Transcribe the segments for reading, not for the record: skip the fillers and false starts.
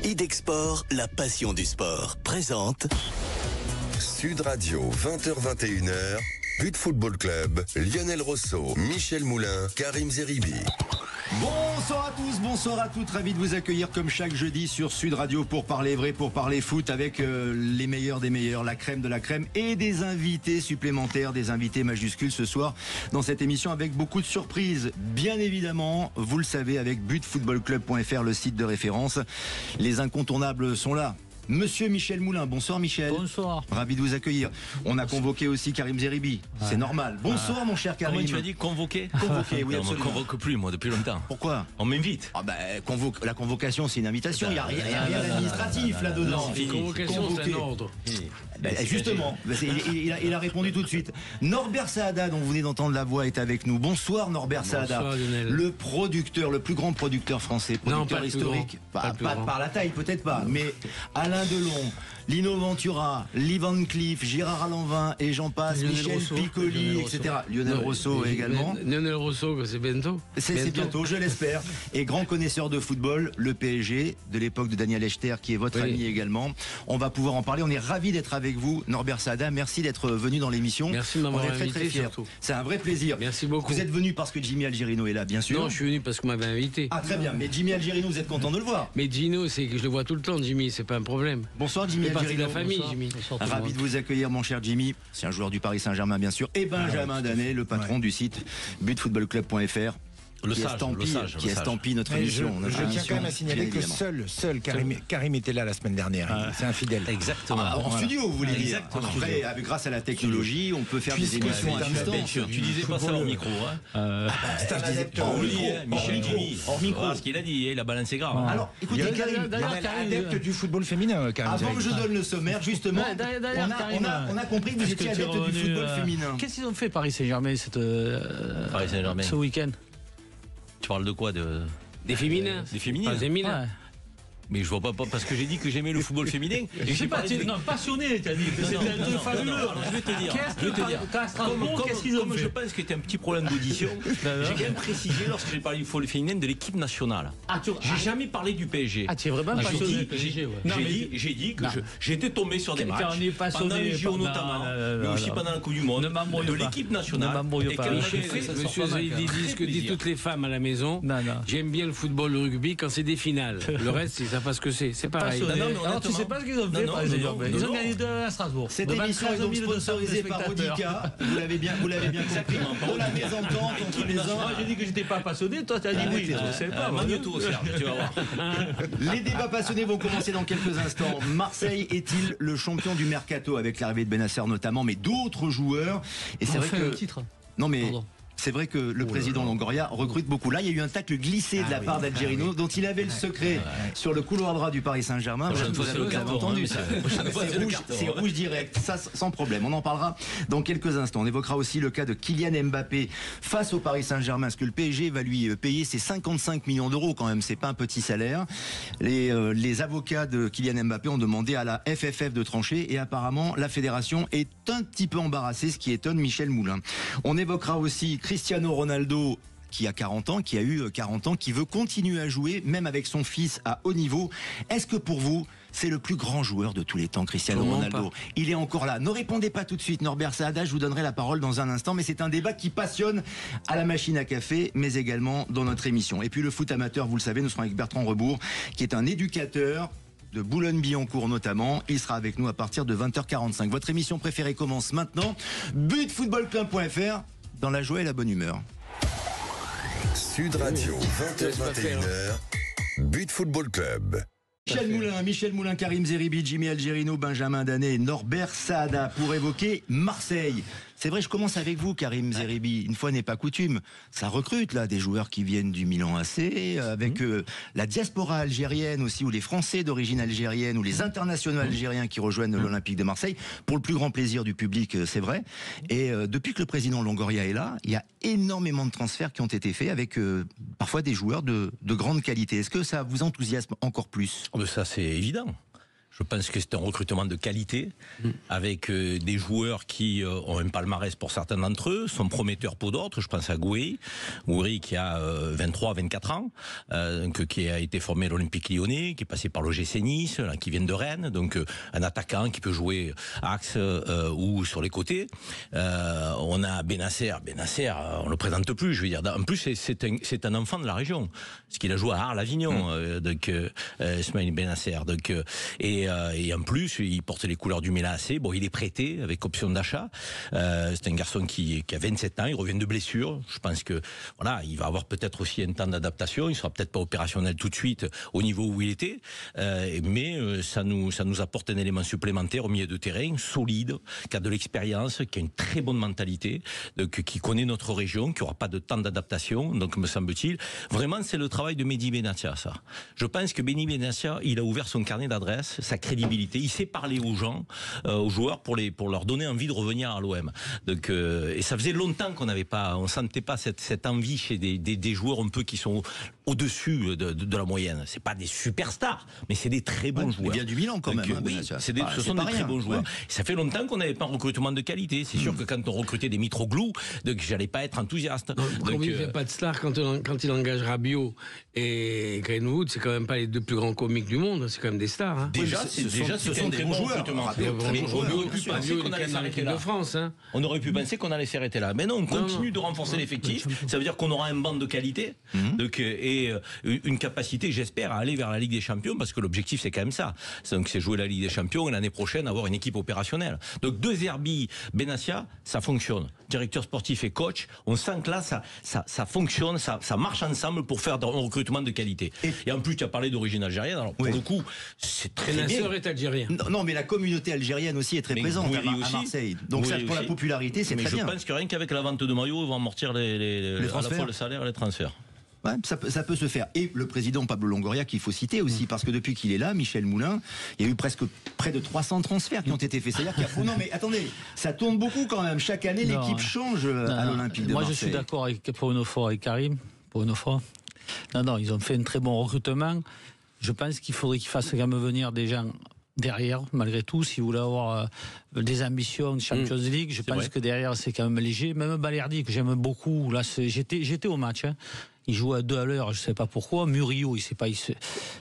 Idexport, la passion du sport, présente Sud Radio, 20h-21h, But Football Club, Lionel Rosso, Michel Moulin, Karim Zeribi. Bonsoir à tous, bonsoir à toutes, ravi de vous accueillir comme chaque jeudi sur Sud Radio pour parler vrai, pour parler foot avec les meilleurs des meilleurs, la crème de la crème et des invités supplémentaires, des invités majuscules ce soir dans cette émission avec beaucoup de surprises. Bien évidemment, vous le savez, avec butfootballclub.fr, le site de référence, les incontournables sont là. Monsieur Michel Moulin, bonsoir Michel. Bonsoir. Ravi de vous accueillir. On a convoqué aussi Karim Zeribi, c'est normal. Bonsoir mon cher Karim. Comment tu as dit convoqué? Convoqué, oui, on ne absolument. convoque plus, moi, depuis longtemps. Pourquoi? On m'invite. Ah ben, la convocation, c'est une invitation. Il n'y a rien d'administratif là-dedans. fini. Convocation, c'est un ordre. Ben, justement, il a répondu tout de suite. Norbert Saada, dont vous venez d'entendre la voix, est avec nous. Bonsoir Norbert Saada. Bonsoir, Lionel. Le producteur, le plus grand producteur français, Non, producteur pas le plus historique. grand. Pas le plus grand. Par la taille, peut-être pas, mais Alain Delon, Lino Ventura, Lee Van Cleef, Gérard Allanvin et j'en passe, Lionel Michel Rosso. Piccoli, Lionel etc. Lionel Rosso également. Lionel Rosso, c'est bientôt. C'est bientôt, je l'espère. Et grand connaisseur de football, le PSG, de l'époque de Daniel Echter, qui est votre Oui. ami également. On va pouvoir en parler. On est ravis d'être avec vous, Norbert Saada. Merci d'être venu dans l'émission. Merci de m'avoir On est très invité, fiers. surtout. C'est un vrai plaisir. Merci beaucoup. Vous êtes venu parce que Jimmy Algerino est là, bien sûr. Non, je suis venu parce qu'on m'avait invité. Ah très bien. Mais Jimmy Algerino, vous êtes content de le voir. Mais Gino, c'est que je le vois tout le temps, Jimmy, c'est pas un problème. Bonsoir Jimmy Il fait partie de Algerino. la famille, Bonsoir. Jimmy. Ravi de vous accueillir, mon cher Jimmy. C'est un joueur du Paris Saint-Germain, bien sûr. Et Benjamin Danet, le patron du site butfootballclub.fr. Le qui sage, estampille notre émission. Je tiens quand même à signaler que seul Karim était là la semaine dernière. C'est un fidèle. Exactement. En studio, vous voulez dire. Exactement. Après, grâce à la technologie, on peut faire des Puisque émissions c'est à un distance. Bien sûr, tu disais pas ça au micro. Hein. C'est un adepte. hors On le micro, dit, hein, Michel hors micro, Jimmy. hors micro. Voilà ce qu'il a dit, il a balancé grave. Alors, écoutez, Karim, Adepte du football féminin, Karim. avant que je donne le sommaire, justement, D'ailleurs, Karim, on a compris que vous étiez adepte du football féminin. Qu'est-ce qu'ils ont fait Paris Saint-Germain Paris Saint-Germain. ce week-end? Tu parles de quoi? Des féminins. Des féminines? Pas des féminins. Mais je vois pas parce que j'ai dit que j'aimais le football féminin. Je sais pas, non, passionné, t'as dit. C'était un truc fabuleux. Alors, je vais te dire. Qu'est-ce qu'ils ont Comme je fait? pense que c'était un petit problème d'audition, j'ai quand même précisé lorsque j'ai parlé du football féminin de l'équipe nationale. J'ai jamais parlé du PSG. Ah, tu es vraiment J'ai passionné dit- PSG, ouais. Non, J'ai dit que j'étais tombé sur des Quand matchs on est passionné, pendant les JO non, notamment, non, mais aussi non. pendant la Coupe du Monde, Ne m'embrouille de pas. l'équipe Ne nationale. m'embrouille Et pas. quand Monsieur j'ai fait- Monsieur Zahidi dit ce que disent toutes les femmes à la maison. Non. J'aime bien le football, le rugby quand c'est des finales. Le reste, ils savent pas ce que c'est. C'est pareil. Passionné. Non, mais Alors tu honnêtement- sais pas ce qu'ils ont fait, Non, Paris non, Saint-Germain. non, Ils ont non. gagné 2 à Strasbourg. Cette Devant émission est 13 donc 200 sponsorisée par téléspectateurs. Audica. Vous l'avez bien compris. De la mésentente entre les Moi, uns. j'ai dit que j'étais pas passionné, toi t'as dit oui. Je sais pas. moi. Magneto, Serge, tu vas voir. Les débats passionnés vont commencer dans quelques instants. Marseille est-il le champion du mercato avec l'arrivée de Benasser notamment, mais d'autres joueurs? Et c'est vrai Enfin, le que titre. non mais Pardon. c'est vrai que le président Longoria recrute beaucoup. Là, il y a eu un tacle glissé de la part d'Algerino, dont il avait le secret sur le couloir droit du Paris Saint-Germain. Prochaine fois, c'est le Vous avez carton, entendu hein, ça. mais prochaine fois, c'est le carton, C'est hein. rouge direct, ça sans problème. On en parlera dans quelques instants. On évoquera aussi le cas de Kylian Mbappé face au Paris Saint-Germain. Est-ce que le PSG va lui payer ses 55 millions d'euros quand même? C'est pas un petit salaire. Les avocats de Kylian Mbappé ont demandé à la FFF de trancher et apparemment la fédération est un petit peu embarrassée, ce qui étonne Michel Moulin. On évoquera aussi Cristiano Ronaldo qui a 40 ans, qui a eu 40 ans, qui veut continuer à jouer, même avec son fils à haut niveau. Est-ce que pour vous, c'est le plus grand joueur de tous les temps, Cristiano Sûrement Ronaldo? pas. Il est encore là. Ne répondez pas tout de suite, Norbert Saada, je vous donnerai la parole dans un instant, mais c'est un débat qui passionne à la machine à café, mais également dans notre émission. Et puis le foot amateur, vous le savez, nous serons avec Bertrand Rebourg, qui est un éducateur de Boulogne-Billancourt notamment. Il sera avec nous à partir de 20h45. Votre émission préférée commence maintenant. Butfootballclub.fr, dans la joie et la bonne humeur. Sud Radio, 20h-21h, But Football Club. Michel Moulin, Karim Zeribi, Jimmy Algerino, Benjamin Danet, Norbert Saada pour évoquer Marseille. C'est vrai, je commence avec vous, Karim Zeribi. Une fois n'est pas coutume, ça recrute là des joueurs qui viennent du Milan AC, avec la diaspora algérienne aussi, ou les Français d'origine algérienne, ou les internationaux algériens qui rejoignent l'Olympique de Marseille, pour le plus grand plaisir du public, c'est vrai. Et depuis que le président Longoria est là, il y a énormément de transferts qui ont été faits avec parfois des joueurs de grande qualité. Est-ce que ça vous enthousiasme encore plus? Oh, mais ça, c'est évident. Je pense que c'est un recrutement de qualité, avec des joueurs qui ont un palmarès pour certains d'entre eux, sont prometteurs pour d'autres. Je pense à Gouiri qui a 23-24 ans, qui a été formé à l'Olympique Lyonnais, qui est passé par l'OGC Nice, là, qui vient de Rennes, donc un attaquant qui peut jouer axe ou sur les côtés. On a Benasser, on le présente plus, je veux dire. En plus, c'est un enfant de la région, parce qu'il a joué à Arles-Avignon, donc Ismaïl Benasser, donc et en plus, il porte les couleurs du Milan AC. Bon, il est prêté avec option d'achat. C'est un garçon qui a 27 ans, il revient de blessure. Je pense que voilà, il va avoir peut-être aussi un temps d'adaptation. Il sera peut-être pas opérationnel tout de suite au niveau où il était, mais ça nous apporte un élément supplémentaire au milieu de terrain, solide, qui a de l'expérience, qui a une très bonne mentalité, donc, qui connaît notre région, qui aura pas de temps d'adaptation. Donc, me semble-t-il, vraiment, c'est le travail de Mehdi Benassia, ça. Je pense que Mehdi Benassia, il a ouvert son carnet d'adresses, sa crédibilité. Il sait parler aux gens, aux joueurs, pour leur donner envie de revenir à l'OM. Donc, et ça faisait longtemps on sentait pas cette envie chez des joueurs un peu qui sont au-dessus de la moyenne. C'est pas des superstars, mais c'est des très bons joueurs. Il vient du Milan quand même. Oui, ce sont des très bons joueurs. Ouais. Ça fait longtemps qu'on n'avait pas un recrutement de qualité. C'est sûr que quand on recrutait des Mitroglou, donc j'allais pas être enthousiaste. Comme il ne fait pas de star quand il engage Rabiot et Greenwood, c'est quand même pas les deux plus grands comiques du monde. C'est quand même des stars. Hein. Déjà, ce sont des bons joueurs. On aurait pu penser qu'on allait s'arrêter là. Mais non, on continue de renforcer l'effectif. Ça veut dire qu'on aura un banc de qualité et une capacité, j'espère, à aller vers la Ligue des Champions, parce que l'objectif, c'est quand même ça. Donc, c'est jouer la Ligue des Champions et l'année prochaine avoir une équipe opérationnelle. Donc, De Zerbi, Benassia, ça fonctionne. Directeur sportif et coach, on sent que là, ça fonctionne, ça marche ensemble pour faire un recrutement de qualité. Et en plus, tu as parlé d'origine algérienne. Alors, pour le coup, c'est très bien. Benassia est algérien. Non, mais la communauté algérienne aussi est très présente à Marseille. Donc, ça, pour la popularité, c'est très bien. Je pense que rien qu'avec la vente de maillots, ils vont amortir à la fois le salaire et les transferts. Ouais, ça peut se faire. Et le président Pablo Longoria, qu'il faut citer aussi, parce que depuis qu'il est là, Michel Moulin, il y a eu presque près de 300 transferts qui ont été faits. C'est-à-dire qu'il y a... Non, mais attendez, ça tourne beaucoup quand même. Chaque année, l'équipe change à l'Olympique de Marseille. Moi, je suis d'accord pour une fois avec Karim. Pour une fois. Non, ils ont fait un très bon recrutement. Je pense qu'il faudrait qu'ils fassent quand même venir des gens derrière, malgré tout, si vous voulez avoir des ambitions de Champions League, je pense que derrière c'est quand même léger. Même Balerdi, que j'aime beaucoup, là j'étais au match, hein. Il joue à 2 à l'heure, je sais pas pourquoi. Murillo,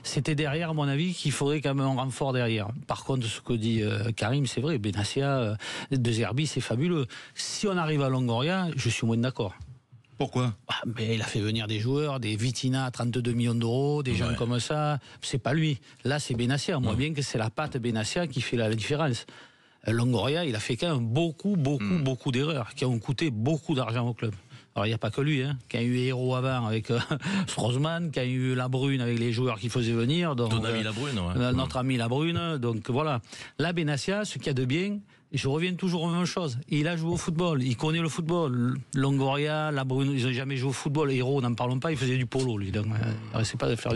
c'était derrière, à mon avis, qu'il faudrait quand même un renfort derrière. Par contre, ce que dit Karim, c'est vrai, Benassia, De Zerbi, c'est fabuleux. Si on arrive à Longoria, je suis moins d'accord. Pourquoi ? Mais il a fait venir des joueurs, des Vitina à 32 millions d'euros, des gens comme ça. C'est pas lui. Là, c'est Benassia. Moi, bien que c'est la patte Benassia qui fait la différence. Longoria, il a fait quand même beaucoup d'erreurs qui ont coûté beaucoup d'argent au club. Alors, il n'y a pas que lui, hein. Qu'il y a eu Héros avant avec Strootman, qu'il y a eu Labrune avec les joueurs qu'il faisait venir. Donc, ton ami Labrune, ouais. Notre ami Labrune. Donc, voilà. Là, Benassia, ce qu'il y a de bien, je reviens toujours aux mêmes choses. Il a joué au football, il connaît le football. Longoria, Labrune, ils n'ont jamais joué au football. Héros, n'en parlons pas, il faisait du polo, lui. Donc, il ne pas de faire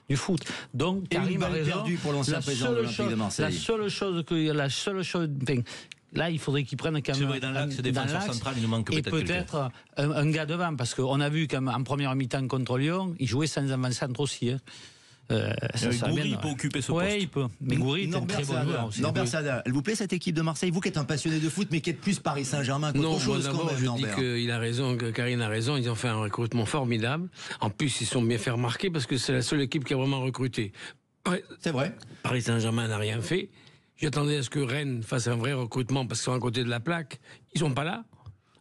du foot. Donc, Karim a raison. Pour l'ancien président de l'Olympique de Marseille. La seule chose, là, il faudrait qu'ils prennent quand même. C'est vrai, dans l'axe défenseur central, il nous manque peut-être un gars devant, parce qu'on a vu qu'en première mi-temps contre Lyon, il jouait sans avant-centre aussi. Hein. Gouiri peut occuper ce poste. Oui, il peut. Mais Gouiri est un très bon joueur aussi. Norbert Sada, elle vous plaît cette équipe de Marseille? Vous qui êtes un passionné de foot, mais qui êtes plus Paris Saint-Germain qu'autre chose quand même, je dis qu'il a raison, que Karine a raison. Ils ont fait un recrutement formidable. En plus, ils sont bien fait remarquer parce que c'est la seule équipe qui a vraiment recruté. C'est vrai. Paris Saint-Germain n'a rien fait. J'attendais à ce que Rennes fasse un vrai recrutement parce qu'ils sont à côté de la plaque. Ils sont pas là.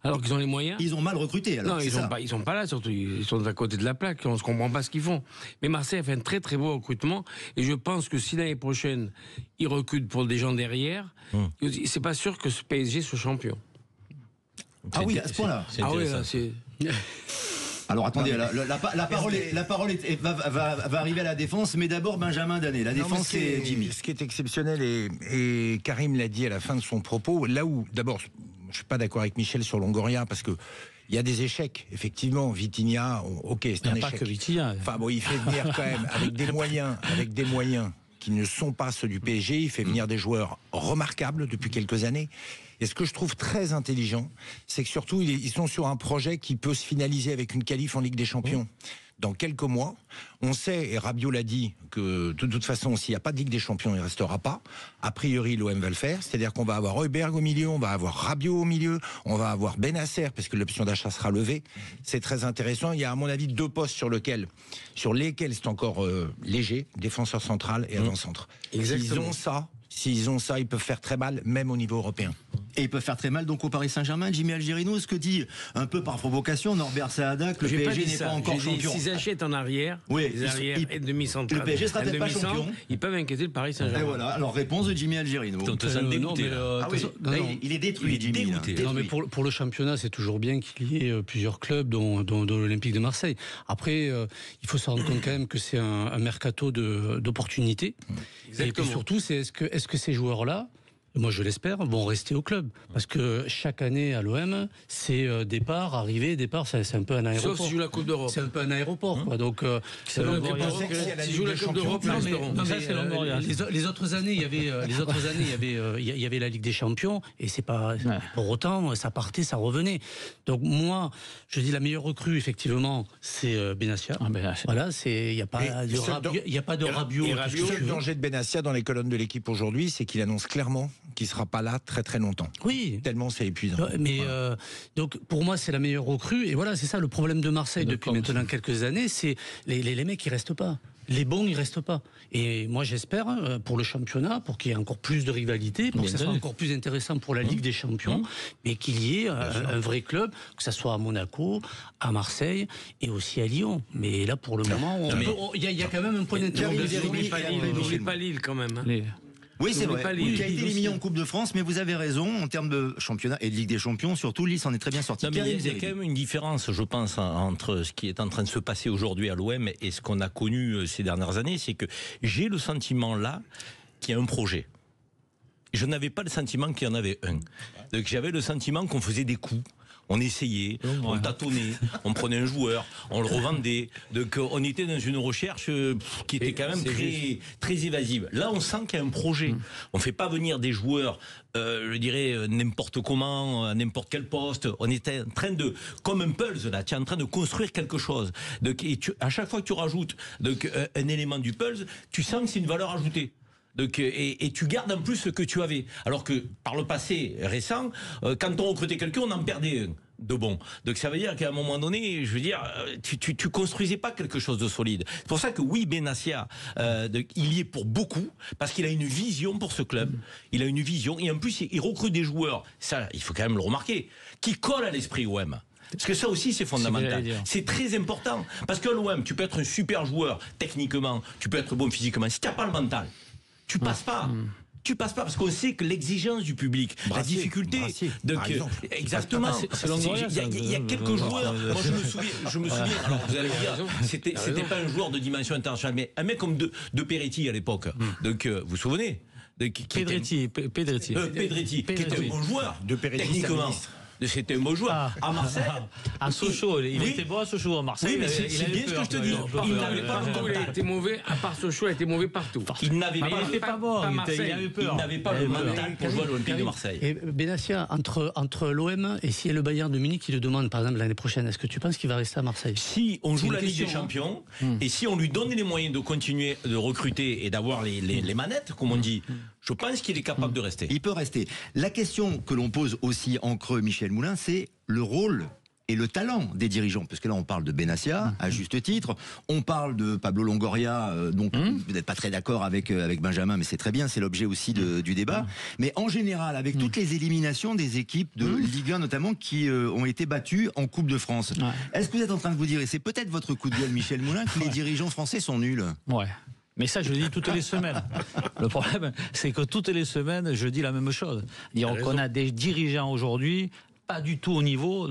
Alors qu'ils ont les moyens. Ils ont mal recruté alors. Non, ils sont pas là surtout. Ils sont à côté de la plaque. On ne comprend pas ce qu'ils font. Mais Marseille a fait un très très beau recrutement. Et je pense que si l'année prochaine ils recrutent pour des gens derrière, c'est pas sûr que ce PSG soit champion. Ah oui, à ce point-là. Ah oui, là, c'est. Alors attendez, la parole va arriver à la défense, mais d'abord Benjamin Danet. La défense, c'est Jimmy. Ce qui est exceptionnel, et Karim l'a dit à la fin de son propos, là où, d'abord, je ne suis pas d'accord avec Michel sur Longoria, parce que il y a des échecs, effectivement. Vitinha, ok, c'est un échec. Il n'y a pas que Vitinha. Enfin bon, il fait venir quand même avec des moyens qui ne sont pas ceux du PSG. Il fait venir des joueurs remarquables depuis quelques années. Et ce que je trouve très intelligent, c'est que surtout, ils sont sur un projet qui peut se finaliser avec une qualif en Ligue des Champions. Dans quelques mois, on sait, et Rabiot l'a dit, que de toute façon, s'il n'y a pas de Ligue des Champions, il ne restera pas. A priori, l'OM va le faire. C'est-à-dire qu'on va avoir Højbjerg au milieu, on va avoir Rabiot au milieu, on va avoir Benacer, parce que l'option d'achat sera levée. C'est très intéressant. Il y a, à mon avis, 2 postes sur lesquels c'est encore léger, défenseur central et avant-centre. S'ils ont ça, ils peuvent faire très mal, même au niveau européen. Et ils peuvent faire très mal donc au Paris Saint-Germain. Jimmy Algerino, ce que dit un peu par provocation Norbert Saada, que le PSG n'est pas encore champion. S'ils achètent en arrière, les arrières et demi-centrales, le PSG sera peut-être pas champion. Ils peuvent inquiéter le Paris Saint-Germain. Et voilà, alors réponse de Jimmy Algerino. Il est détruit, Jimmy. Non, mais pour le championnat, c'est toujours bien qu'il y ait plusieurs clubs, dont l'Olympique de Marseille. Après, il faut se rendre compte quand même que c'est un mercato d'opportunités. Et puis surtout, est-ce que ces joueurs-là, moi je l'espère, vont rester au club. Parce que chaque année à l'OM, c'est départ, arrivée, départ, c'est un peu un aéroport. Sauf si joue la Coupe d'Europe. C'est un peu un aéroport. Quoi. Donc, si joue la Coupe d'Europe, les autres années, il y avait la Ligue des Champions, et c'est pas pour autant, ça partait, ça revenait. Donc moi, je dis la meilleure recrue, effectivement, c'est Benassia. Voilà, il n'y a pas de Rabiot. Le seul danger de Benassia dans les colonnes de l'équipe aujourd'hui, c'est qu'il annonce clairement qu'il ne sera pas là très très longtemps. Oui. Tellement c'est épuisant. Mais donc pour moi c'est la meilleure recrue, et voilà, c'est ça le problème de Marseille depuis maintenant quelques années, c'est les mecs qui restent pas. Les bons, ils restent pas. Et moi, j'espère, pour le championnat, pour qu'il y ait encore plus de rivalité, pour que ça soit encore plus intéressant pour la Ligue des Champions, mais qu'il y ait un vrai club, que ça soit à Monaco, à Marseille et aussi à Lyon. Mais là, pour le moment, il y a quand même un point d'interrogation. N'oublie pas Lille quand même. Oui, c'est vrai. Il a été éliminé en Coupe de France, mais vous avez raison, en termes de championnat et de Ligue des Champions, surtout, Lille s'en est très bien sorti. Il y a quand même une différence, je pense, entre ce qui est en train de se passer aujourd'hui à l'OM et ce qu'on a connu ces dernières années. C'est que j'ai le sentiment là qu'il y a un projet. Je n'avais pas le sentiment qu'il y en avait un. Donc j'avais le sentiment qu'on faisait des coups. On essayait, on tâtonnait, on prenait un joueur, on le revendait. Donc on était dans une recherche qui était quand même très évasive. Là, on sent qu'il y a un projet. On ne fait pas venir des joueurs, je dirais, n'importe comment, à n'importe quel poste. On était en train de, comme un puzzle, là, tu es en train de construire quelque chose. Donc, à chaque fois que tu rajoutes un élément du puzzle, tu sens que c'est une valeur ajoutée. Donc, et tu gardes en plus ce que tu avais. Alors que par le passé récent, quand on recrutait quelqu'un, on en perdait un de bon. Donc ça veut dire qu'à un moment donné, je veux dire, tu construisais pas quelque chose de solide. C'est pour ça que oui, Benassia, il y est pour beaucoup, parce qu'il a une vision pour ce club. Il a une vision, et en plus, il recrute des joueurs, ça, il faut quand même le remarquer, qui collent à l'esprit OM. Parce que ça aussi c'est fondamental, c'est très important. Parce que l'OM, tu peux être un super joueur techniquement, tu peux être bon physiquement, si tu n'as pas le mental, tu passes pas. Tu passes pas parce qu'on sait que l'exigence du public, la difficulté. Donc, exactement. Il y a quelques joueurs. Moi, je me souviens. Alors, vous allez me dire, c'était pas un joueur de dimension internationale, mais un mec comme de Peretti à l'époque. Donc, vous vous souvenez? Pedretti, qui était un bon joueur. De Peretti, techniquement. C'était un beau joueur. À Marseille. À Sochaux, il était bon à Sochaux, à Marseille. Oui, mais c'est bien ce que je te dis. Il n'avait pas le mental. Il était mauvais, à part Sochaux, il était mauvais partout. Il n'avait pas. Il n'était pas bon. Il avait peur. Il n'avait pas le mental pour jouer à l'Olympique de Marseille. Et Benassia, entre l'OM et si le Bayern de Munich qui le demande, par exemple, l'année prochaine, est-ce que tu penses qu'il va rester à Marseille? Si on joue la Ligue des Champions, et si on lui donne les moyens de continuer de recruter et d'avoir les manettes, comme on dit, je pense qu'il est capable de rester. Il peut rester. La question que l'on pose aussi en creux, Michel Moulin, c'est le rôle et le talent des dirigeants. Parce que là, on parle de Benassia, à juste titre. On parle de Pablo Longoria, donc vous n'êtes pas très d'accord avec Benjamin, mais c'est très bien, c'est l'objet aussi du débat. Mais en général, avec toutes les éliminations des équipes de Ligue 1 notamment, qui ont été battues en Coupe de France, est-ce que vous êtes en train de vous dire, et c'est peut-être votre coup de gueule, Michel Moulin, que les dirigeants français sont nuls? Ouais. Mais ça, je le dis toutes les semaines. Le problème, c'est que toutes les semaines, je dis la même chose. Dire qu'on a des dirigeants aujourd'hui pas du tout au niveau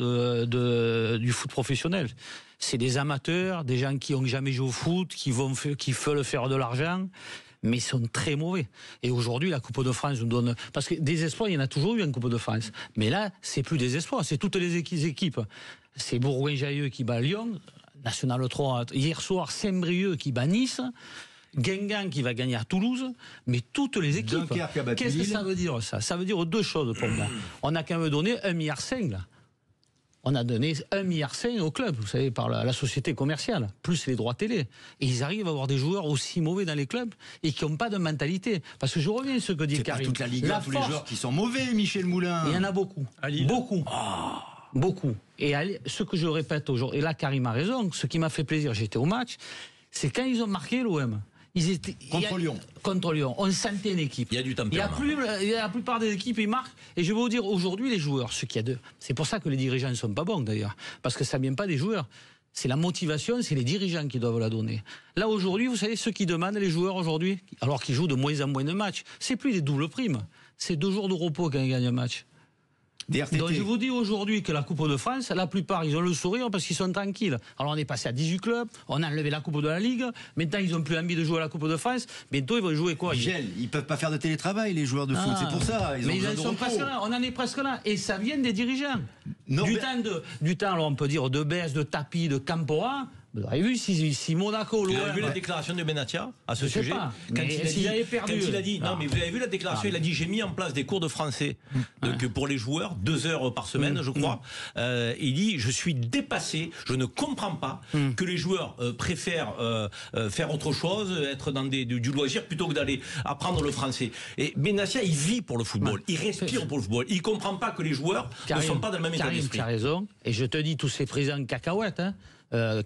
du foot professionnel. C'est des amateurs, des gens qui n'ont jamais joué au foot, qui veulent faire de l'argent, mais ils sont très mauvais. Et aujourd'hui, la Coupe de France nous donne... Parce que des espoirs, il y en a toujours eu en Coupe de France. Mais là, c'est plus des espoirs, c'est toutes les équipes. C'est Bourgoin-Jallieu qui bat Lyon, National 3, hier soir, Saint-Brieuc qui bat Nice. Guingamp qui va gagner à Toulouse, mais toutes les équipes. Dunkerque a battu Qu'est-ce que Lille. ça veut dire ça? Ça veut dire 2 choses pour moi. On a quand même donné 1,5 milliard là. On a donné 1,5 milliard au club, vous savez, par la société commerciale, plus les droits télé. Et ils arrivent à avoir des joueurs aussi mauvais dans les clubs et qui n'ont pas de mentalité. Parce que je reviens à ce que dit C'est pas Karim. toute la Ligue 1, tous les joueurs qui sont mauvais, Michel Moulin. Il y en a beaucoup. Beaucoup. Beaucoup. Et ce que je répète aujourd'hui, et là Karim a raison, ce qui m'a fait plaisir, j'étais au match, c'est quand ils ont marqué l'OM. Contre Lyon. Contre Lyon. On sentait une équipe. Il y a du tempérament. La plupart des équipes, ils marquent. Et je vais vous dire, aujourd'hui, les joueurs, ce qu'il y a de. C'est pour ça que les dirigeants ne sont pas bons, d'ailleurs. Parce que ça ne vient pas des joueurs. C'est la motivation, c'est les dirigeants qui doivent la donner. Là, aujourd'hui, vous savez, ceux qui demandent les joueurs aujourd'hui, alors qu'ils jouent de moins en moins de matchs, c'est plus des doubles primes. C'est 2 jours de repos quand ils gagnent un match. Donc je vous dis aujourd'hui que la Coupe de France, la plupart, ils ont le sourire parce qu'ils sont tranquilles. Alors on est passé à 18 clubs, on a enlevé la Coupe de la Ligue, maintenant ils n'ont plus envie de jouer à la Coupe de France, bientôt ils vont jouer quoi? Michel, ils peuvent pas faire de télétravail, les joueurs de foot, c'est pour ça. Mais ils en sont presque là, on en est presque là. Et ça vient des dirigeants. Du temps, alors on peut dire de baisse, de tapis, de Campora. Vous avez vu si Monaco, Vous avez vu la déclaration de Benatia à ce sujet quand il a dit, non mais vous avez vu la déclaration, il a dit j'ai mis en place des cours de français donc pour les joueurs, 2 heures par semaine je crois. Il dit je suis dépassé, je ne comprends pas que les joueurs préfèrent faire autre chose, être dans du loisir plutôt que d'aller apprendre le français. Et Benatia il vit pour le football, il respire pour le football, il comprend pas que les joueurs ne sont pas dans le même état d'esprit. Tu as raison, et je te dis tous ces présidents cacahuètes,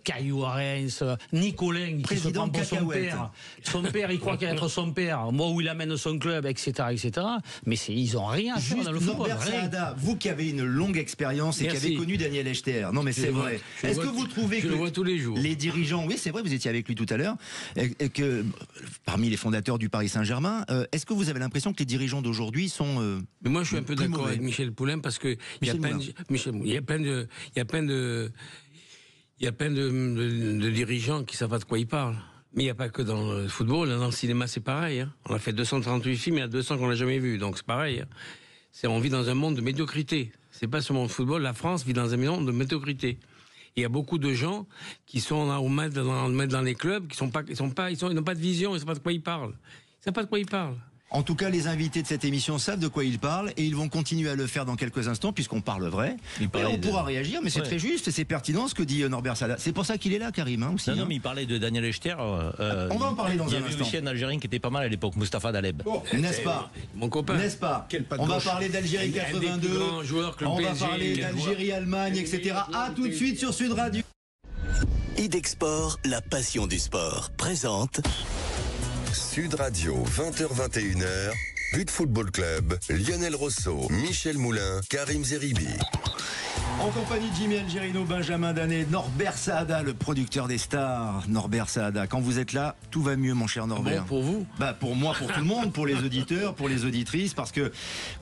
Caillou Arens, Nicolin qui se prend pour son père. Son père, il croit qu'il va être son père. Moi, où il amène son club, etc., etc. Mais ils ont rien à faire dans le football. Norbert Saada, vous qui avez une longue expérience et qui avez connu Daniel Echter. Non, mais c'est vrai. Est-ce que vous trouvez que le vois tous les jours. Les dirigeants, oui, c'est vrai, vous étiez avec lui tout à l'heure, et que parmi les fondateurs du Paris Saint-Germain, est-ce que vous avez l'impression que les dirigeants d'aujourd'hui sont mais moi, je suis un peu d'accord avec Michel Poulain parce que il y a plein de dirigeants qui savent pas de quoi ils parlent. Mais il n'y a pas que dans le football, dans le cinéma c'est pareil. Hein. On a fait 238 films, il y en a 200 qu'on n'a jamais vus, donc c'est pareil. Hein. On vit dans un monde de médiocrité. C'est pas seulement le football, la France vit dans un monde de médiocrité. Il y a beaucoup de gens qui sont là au maître dans les clubs, qui n'ont pas de vision, ils ne savent pas de quoi ils parlent. Ils ne savent pas de quoi ils parlent. En tout cas, les invités de cette émission savent de quoi ils parlent et ils vont continuer à le faire dans quelques instants puisqu'on parle vrai. Et on pourra réagir, mais c'est très juste et c'est pertinent ce que dit Norbert Saada. C'est pour ça qu'il est là, Karim, hein, aussi. Non, mais il parlait de Daniel Echter. On va en parler dans un instant. Il y avait aussi un Algérien qui était pas mal à l'époque, Mustapha Daleb. N'est-ce pas? Mon copain. N'est-ce pas? On va parler d'Algérie 82. On va parler d'Algérie-Allemagne, etc. À tout de suite sur Sud Radio. Idexport, la passion du sport, présente Sud Radio, 20h-21h, But Football Club, Lionel Rosso, Michel Moulin, Karim Zeribi. En compagnie de Jimmy Algerino, Benjamin Danet, Norbert Saada, le producteur des stars. Norbert Saada, quand vous êtes là, tout va mieux, mon cher Norbert. Bon, pour vous? Pour moi, pour tout le monde, pour les auditeurs, pour les auditrices, parce que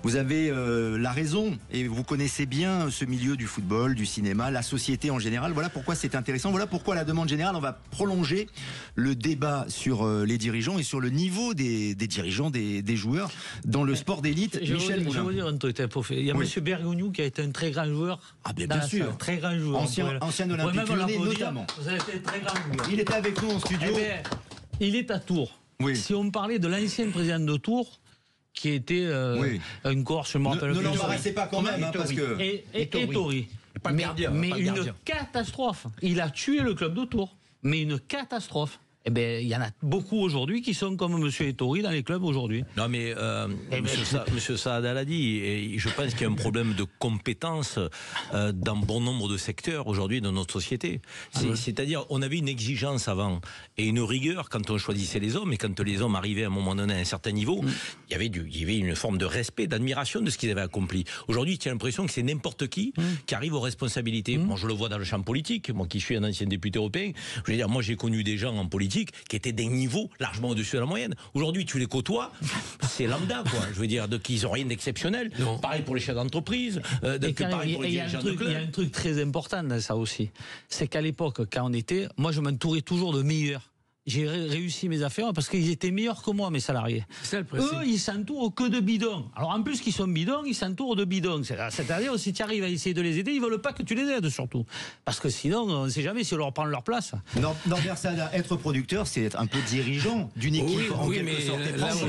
vous avez la raison et vous connaissez bien ce milieu du football, du cinéma, la société en général. Voilà pourquoi c'est intéressant. Voilà pourquoi la demande générale, on va prolonger le débat sur les dirigeants et sur le niveau des dirigeants, des joueurs dans le sport d'élite. Michel Moulin. Je vais vous dire un truc. Il y a M. Bergogneau qui a été un très grand joueur. Ah bien sûr, très grand joueur. Ancien olympique lyonnais notamment. Vous avez été très grand joueur. Il était avec nous en studio. Il est à Tours. Oui. Si on parlait de l'ancien président de Tours, qui était un Corse, je me rappelle plus. Ne l'embarrassez pas quand même, parce que... Ettori. Mais une catastrophe. Il a tué le club de Tours. Mais une catastrophe. Eh bien, il y en a beaucoup aujourd'hui qui sont comme M. Ettori dans les clubs aujourd'hui. Non, mais M. Saada l'a dit, et je pense qu'il y a un problème de compétence dans bon nombre de secteurs aujourd'hui de notre société. C'est-à-dire, on avait une exigence avant et une rigueur quand on choisissait les hommes, et quand les hommes arrivaient à un moment donné à un certain niveau, il y avait une forme de respect, d'admiration de ce qu'ils avaient accompli. Aujourd'hui, tu as l'impression que c'est n'importe qui arrive aux responsabilités. Moi, je le vois dans le champ politique, moi qui suis un ancien député européen, je veux dire, moi j'ai connu des gens en politique qui étaient des niveaux largement au-dessus de la moyenne. Aujourd'hui, tu les côtoies, c'est lambda, quoi. Je veux dire, qu'ils n'ont rien d'exceptionnel. Pareil pour les chefs d'entreprise, pareil pour les dirigeants de club. Il y a un truc très important dans ça aussi. C'est qu'à l'époque, quand on était, moi je m'entourais toujours de meilleurs. j'ai réussi mes affaires parce qu'ils étaient meilleurs que moi, mes salariés. C'est ça le principe. Eux, ils s'entourent que de bidons. Alors en plus qu'ils sont bidons, ils s'entourent de bidons. C'est-à-dire, si tu arrives à essayer de les aider, ils veulent pas que tu les aides surtout. Parce que sinon, on ne sait jamais si on leur prend leur place. Norbert Sada, être producteur, c'est être un peu dirigeant d'une équipe en quelque sorte.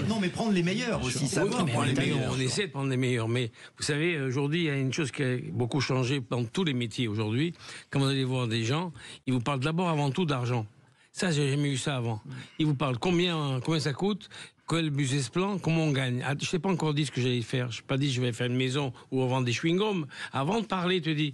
Non, mais prendre les meilleurs aussi, savoir prendre les meilleurs. On essaie de prendre les meilleurs, mais vous savez, aujourd'hui, il y a une chose qui a beaucoup changé dans tous les métiers aujourd'hui. Quand vous allez voir des gens, ils vous parlent d'abord avant tout d'argent. Ça, j'ai jamais eu ça avant. Ils vous parlent combien ça coûte, quel business plan, comment on gagne. Je ne t'ai pas encore dit ce que j'allais faire. Je n'ai pas dit que je vais faire une maison ou vendre des chewing-gums. Avant de parler, tu dis...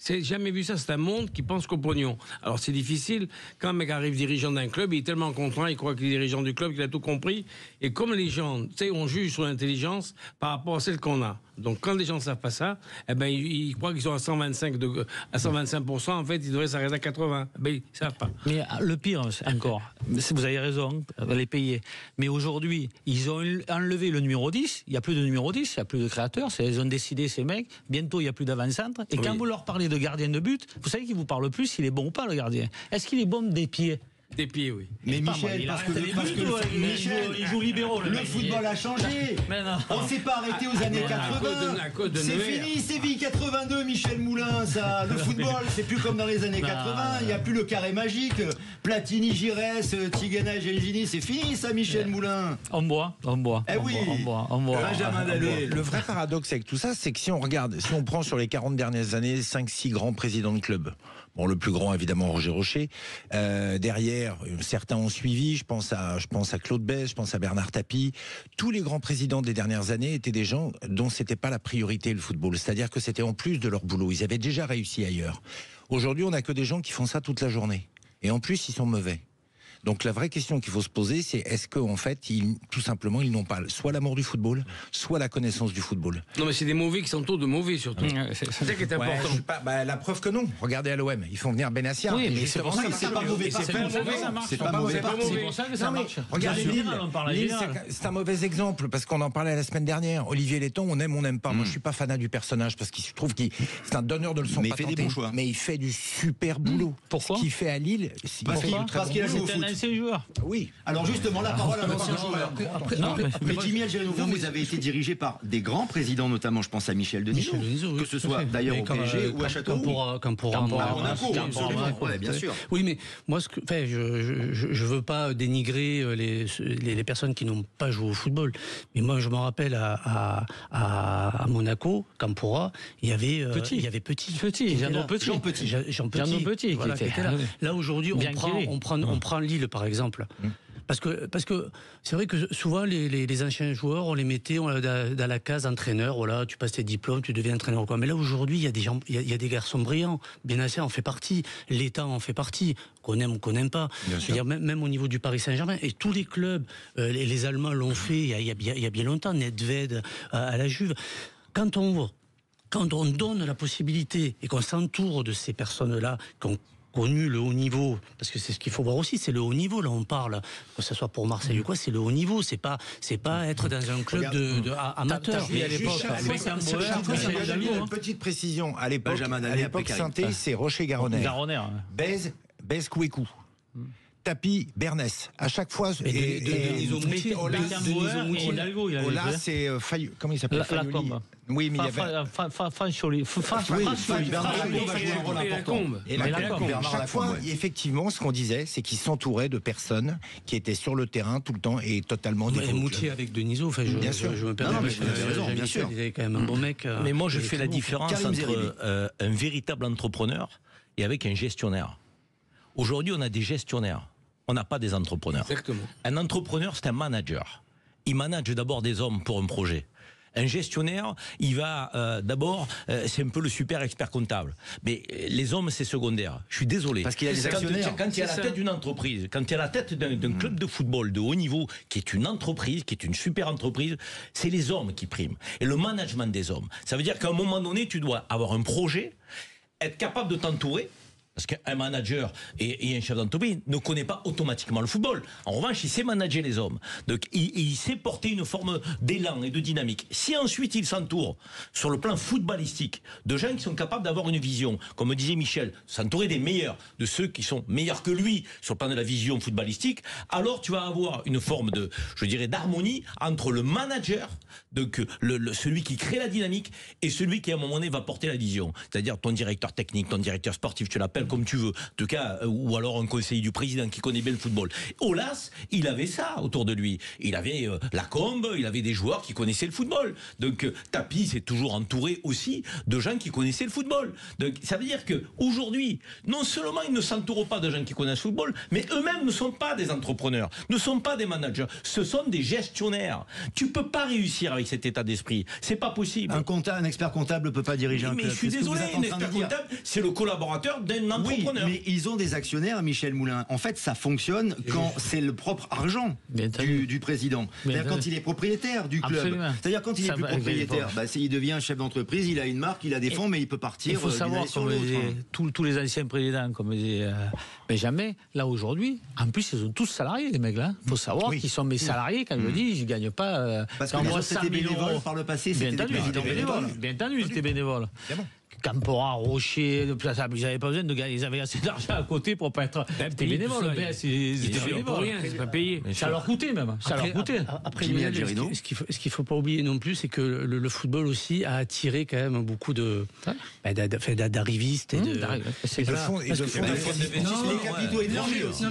J'ai jamais vu ça, c'est un monde qui pense qu'au pognon. Alors c'est difficile, quand un mec arrive dirigeant d'un club, il est tellement content, il croit qu'il est dirigeant du club, qu'il a tout compris. Et comme les gens, tu sais, on juge sur l'intelligence par rapport à celle qu'on a. Donc quand les gens ne savent pas ça, eh ben, ils croient qu'ils sont à 125%, en fait ils devraient s'arrêter à 80%. Ben, ils ne savent pas. Mais le pire encore, vous avez raison, les payer. Mais aujourd'hui, ils ont enlevé le numéro 10, il n'y a plus de numéro 10, il n'y a plus de créateurs, ils ont décidé ces mecs, bientôt il n'y a plus d'avant-centre. Et quand vous leur parlez de gardien de but, vous savez qu'il vous parle plus s'il est bon ou pas le gardien. Est-ce qu'il est bon des pieds? Des pieds, oui. Mais Michel, il joue libéraux. Le football a changé. On ne s'est pas arrêté aux années 80. C'est fini, Séville 82, Michel Moulin, ça. Le football, c'est plus comme dans les années 80. Il n'y a plus le carré magique. Platini, Giresse, Tigana, Gengini, c'est fini ça, Michel Moulin. On boit. Eh oui. On boit. Benjamin Dallet. Le vrai paradoxe avec tout ça, c'est que si on prend sur les 40 dernières années 5-6 grands présidents de club. Bon, le plus grand, évidemment, Roger Rocher. Derrière, certains ont suivi. Je pense à Claude Besse, je pense à Bernard Tapie. Tous les grands présidents des dernières années étaient des gens dont c'était pas la priorité, le football. C'est-à-dire que c'était en plus de leur boulot. Ils avaient déjà réussi ailleurs. Aujourd'hui, on n'a que des gens qui font ça toute la journée. Et en plus, ils sont mauvais. Donc la vraie question qu'il faut se poser, c'est est-ce qu'en fait, tout simplement, ils n'ont pas soit l'amour du football, soit la connaissance du football. Non, mais c'est des mauvais qui s'entourent de mauvais, surtout. C'est ça qui est important. La preuve que non. Regardez à l'OM, ils font venir Benassia. Oui, mais c'est pour ça que c'est pas mauvais. C'est pas mauvais. C'est pour ça que ça marche. Regardez Lille, c'est un mauvais exemple, parce qu'on en parlait la semaine dernière. Olivier Letton, on aime, on n'aime pas. Moi, je suis pas fanat du personnage, parce qu'il se trouve qu'il c'est un donneur de leçons. Mais il fait des bons choix. Mais il fait du super boulot. Pourquoi? Ce qu'il fait à Lille, parce qu'il a joué au foot. C'est un joueur. Oui. Alors justement, la parole à l'ancien joueur. Mais Jimmy Algérie-Nouveau, vous avez été dirigé par des grands présidents, notamment je pense à Michel Denisot, que ce soit d'ailleurs au PSG ou à Châteauroux. Campora, Monaco, absolument, bien sûr. Oui, mais moi, je veux pas dénigrer les personnes qui n'ont pas joué au football. Mais moi, je me rappelle à Monaco, Campora, il y avait Petit. Jean Petit. Voilà, qui était là. Là, aujourd'hui, on prend Lille, par exemple. Parce que c'est vrai que souvent les anciens joueurs, on les mettait dans la case entraîneur. Voilà, tu passes tes diplômes, tu deviens entraîneur. Mais là aujourd'hui, il y a des gens, il y a des garçons brillants. Benassia en fait partie, l'État en fait partie. Qu'on aime ou qu'on n'aime pas. Même au niveau du Paris Saint-Germain et tous les clubs, les Allemands l'ont fait. Il y a bien longtemps. Nedved à la Juve. Quand on donne la possibilité et qu'on s'entoure de ces personnes-là, qu'on connu le haut niveau, parce que c'est ce qu'il faut voir aussi, c'est le haut niveau, là on parle, que ce soit pour Marseille ou quoi, c'est le haut niveau, c'est pas être dans un club amateur. Petite précision, à l'époque Saint-Étienne, c'est Rocher-Garonner. Bèze Kouékou. Tapis, Bernès. À chaque fois. Ola, c'est comment il s'appelle? Oui, mais il y avait. Francholi. Et chaque fois, effectivement, ce qu'on disait, c'est qu'ils s'entouraient de personnes qui étaient sur le terrain tout le temps et totalement dévouées. Moutier avec Denisot, bien sûr. Je me permets. Bien sûr. Il est quand même un bon mec. Mais moi, je fais la différence entre un véritable entrepreneur et avec un gestionnaire. Aujourd'hui, on a des gestionnaires. On n'a pas des entrepreneurs. Exactement. Un entrepreneur, c'est un manager. Il manage d'abord des hommes pour un projet. Un gestionnaire, il va d'abord, c'est un peu le super expert comptable. Mais les hommes, c'est secondaire. Je suis désolé. Parce qu'il y a des actionnaires. Quand il y a la tête d'une entreprise, quand il y a la tête d'un club de football de haut niveau, qui est une entreprise, qui est une super entreprise, c'est les hommes qui priment. Et le management des hommes. Ça veut dire qu'à un moment donné, tu dois avoir un projet, être capable de t'entourer. Parce qu'un manager et un chef d'entreprise ne connaît pas automatiquement le football. En revanche, il sait manager les hommes. Donc, il sait porter une forme d'élan et de dynamique. Si ensuite il s'entoure, sur le plan footballistique, de gens qui sont capables d'avoir une vision, comme disait Michel, s'entourer des meilleurs, de ceux qui sont meilleurs que lui sur le plan de la vision footballistique, alors tu vas avoir une forme de, je dirais, d'harmonie entre le manager, donc celui qui crée la dynamique, et celui qui à un moment donné va porter la vision. C'est-à-dire ton directeur technique, ton directeur sportif, tu l'appelles comme tu veux, en tout cas, ou alors un conseiller du président qui connaît bien le football. Aulas, il avait ça autour de lui. Il avait la combe, il avait des joueurs qui connaissaient le football. Donc Tapi s'est toujours entouré aussi de gens qui connaissaient le football. Donc ça veut dire que aujourd'hui, non seulement ils ne s'entourent pas de gens qui connaissent le football, mais eux-mêmes ne sont pas des entrepreneurs, ne sont pas des managers, ce sont des gestionnaires. Tu peux pas réussir avec cet état d'esprit, c'est pas possible. Un expert comptable ne peut pas diriger un club. Mais je suis désolé, un expert comptable, c'est le collaborateur d'un entrepreneur. Oui, mais ils ont des actionnaires, Michel Moulin. En fait, ça fonctionne quand c'est le propre argent du président. C'est-à-dire quand il est propriétaire du club. Absolument. C'est-à-dire quand il est plus propriétaire, il devient chef d'entreprise, il a une marque, il a des fonds, mais il peut partir. Il faut savoir, comme tous les anciens présidents, comme disait Benjamin, là aujourd'hui, en plus ils sont tous salariés, les mecs là. Il faut savoir qu'ils sont mes salariés, quand je le dis, ils ne gagnent pas. Parce que les autres étaient bénévoles par le passé, c'était des présidents bénévoles. Bien entendu, ils étaient bénévoles. Campora, Rocher, ils n'avaient pas besoin de gagner, ils avaient assez d'argent à côté pour pas être bénévoles. C'était pour rien, c'est pas payé. Ça leur coûtait même. Après, ce qu'il faut pas oublier non plus, c'est que le football aussi a attiré quand même beaucoup d'arrivistes et de fonds. Les capitaux étrangers aussi.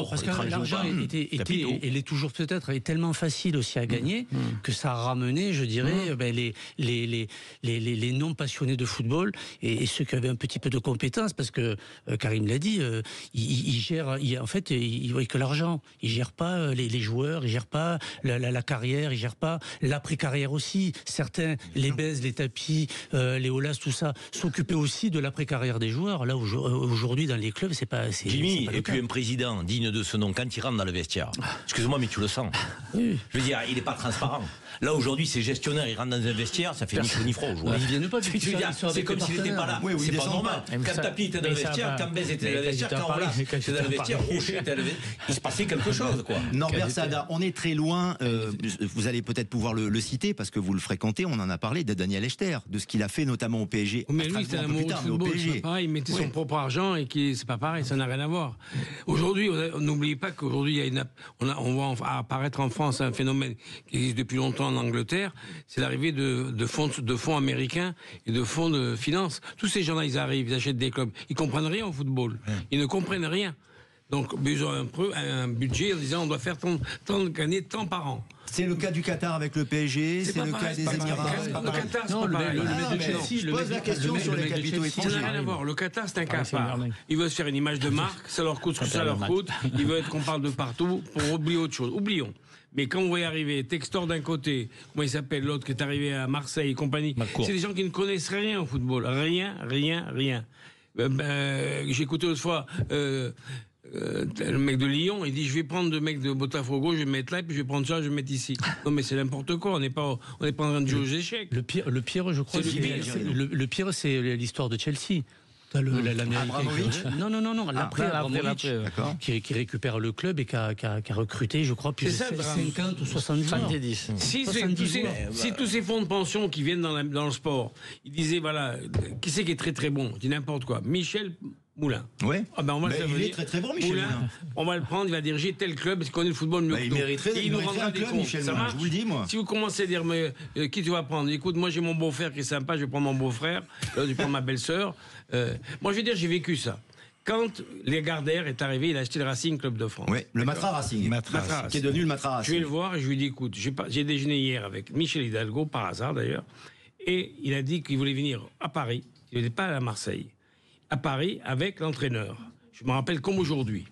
Parce que l'argent est toujours peut-être tellement facile aussi à gagner que ça a ramené, je dirais, les non passionnés de football et ceux qui avaient un petit peu de compétences, parce que Karim l'a dit, ils gèrent, en fait, ils voient que l'argent. Ils gèrent pas les joueurs, ils gèrent pas la carrière, ils gèrent pas l'après-carrière aussi. Certains, les Bèze, les Tapis, les Aulas, tout ça, s'occupaient aussi de l'après-carrière des joueurs. Là, aujourd'hui, dans les clubs, c'est pas... Jimmy, et puis un président digne de ce nom, quand il rentre dans le vestiaire, excuse-moi, mais tu le sens. Oui. Je veux dire, il n'est pas transparent. Là, aujourd'hui, ces gestionnaires, ils rentrent dans un vestiaire, ça fait ni chaud ni froid aux joueurs. Ils viennent pas c'est comme s'il n'était pas là. Oui, c'est pas normal. Quand Tapi était dans le vestiaire, quand Bèze était dans le vestiaire, quand Aulas était dans le vestiaire, Rocher était dans le vestiaire, il se passait quelque chose, quoi. Norbert Sada, on est très loin, vous allez peut-être pouvoir le citer, parce que vous le fréquentez, on en a parlé, de Daniel Echter, de ce qu'il a fait notamment au PSG. Mais lui, c'est un amoureux de football, c'est pas pareil, il mettait son propre argent et c'est pas pareil, ça n'a rien à voir. Aujourd'hui, n'oubliez pas qu'aujourd'hui, on voit apparaître en France un phénomène qui existe depuis longtemps en Angleterre, c'est l'arrivée de fonds américains et de fonds de finances. Tous ces gens-là, ils arrivent, ils achètent des clubs, ils comprennent rien au football, ils ne comprennent rien. Donc, ils ont un budget en disant on doit faire tant gagner tant par an. C'est le cas du Qatar avec le PSG, c'est le cas des Émirats. Le Qatar, c'est pas pareil. Je pose la question sur les capitaux étrangers. Ça n'a rien à voir. Le Qatar, c'est un cas à part. Ils veulent se faire une image de marque, ça leur coûte ce que ça leur coûte. Ils veulent qu'on parle de partout pour oublier autre chose. Oublions. Mais quand on va y arriver, Textor d'un côté, comment il s'appelle l'autre qui est arrivé à Marseille et compagnie, c'est des gens qui ne connaissent rien au football. Rien. J'ai écouté l'autre fois le mec de Lyon, il dit je vais prendre le mec de Botafogo, je vais mettre là, puis je vais prendre ça, je vais mettre ici. Non mais c'est n'importe quoi, on n'est pas en train de jouer aux échecs. Le pire, je crois, le pire, c'est l'histoire de Chelsea. Non. L'après Abramovich, qui récupère le club et qui a recruté, je crois, plus de 50 ou 70 joueurs. Si tous ces fonds de pension qui viennent dans le sport, ils disaient, voilà, qui c'est qui est très très bon? Je dis n'importe quoi. Michel Moulin. Ouais. Il est très bon, Michel Moulin. On va le prendre, il va diriger tel club parce qu'il connaît le football mieux que nous. Il mériterait un club, Michel Moulin. Je vous le dis, moi. Si vous commencez à dire, mais qui tu vas prendre? Écoute, moi j'ai mon beau-frère qui est sympa, je vais prendre mon beau-frère. Là, je vais prendre ma belle-sœur. Moi, je veux dire, j'ai vécu ça. Quand Lagardère est arrivé, il a acheté le Racing Club de France. Oui, le Matra Racing. Qui est devenu le Matra Racing. Je vais le voir et je lui dis, écoute, j'ai déjeuné hier avec Michel Hidalgo, par hasard d'ailleurs, et il a dit qu'il voulait venir à Paris, il n'était pas à Marseille, à Paris avec l'entraîneur. Je me rappelle comme aujourd'hui.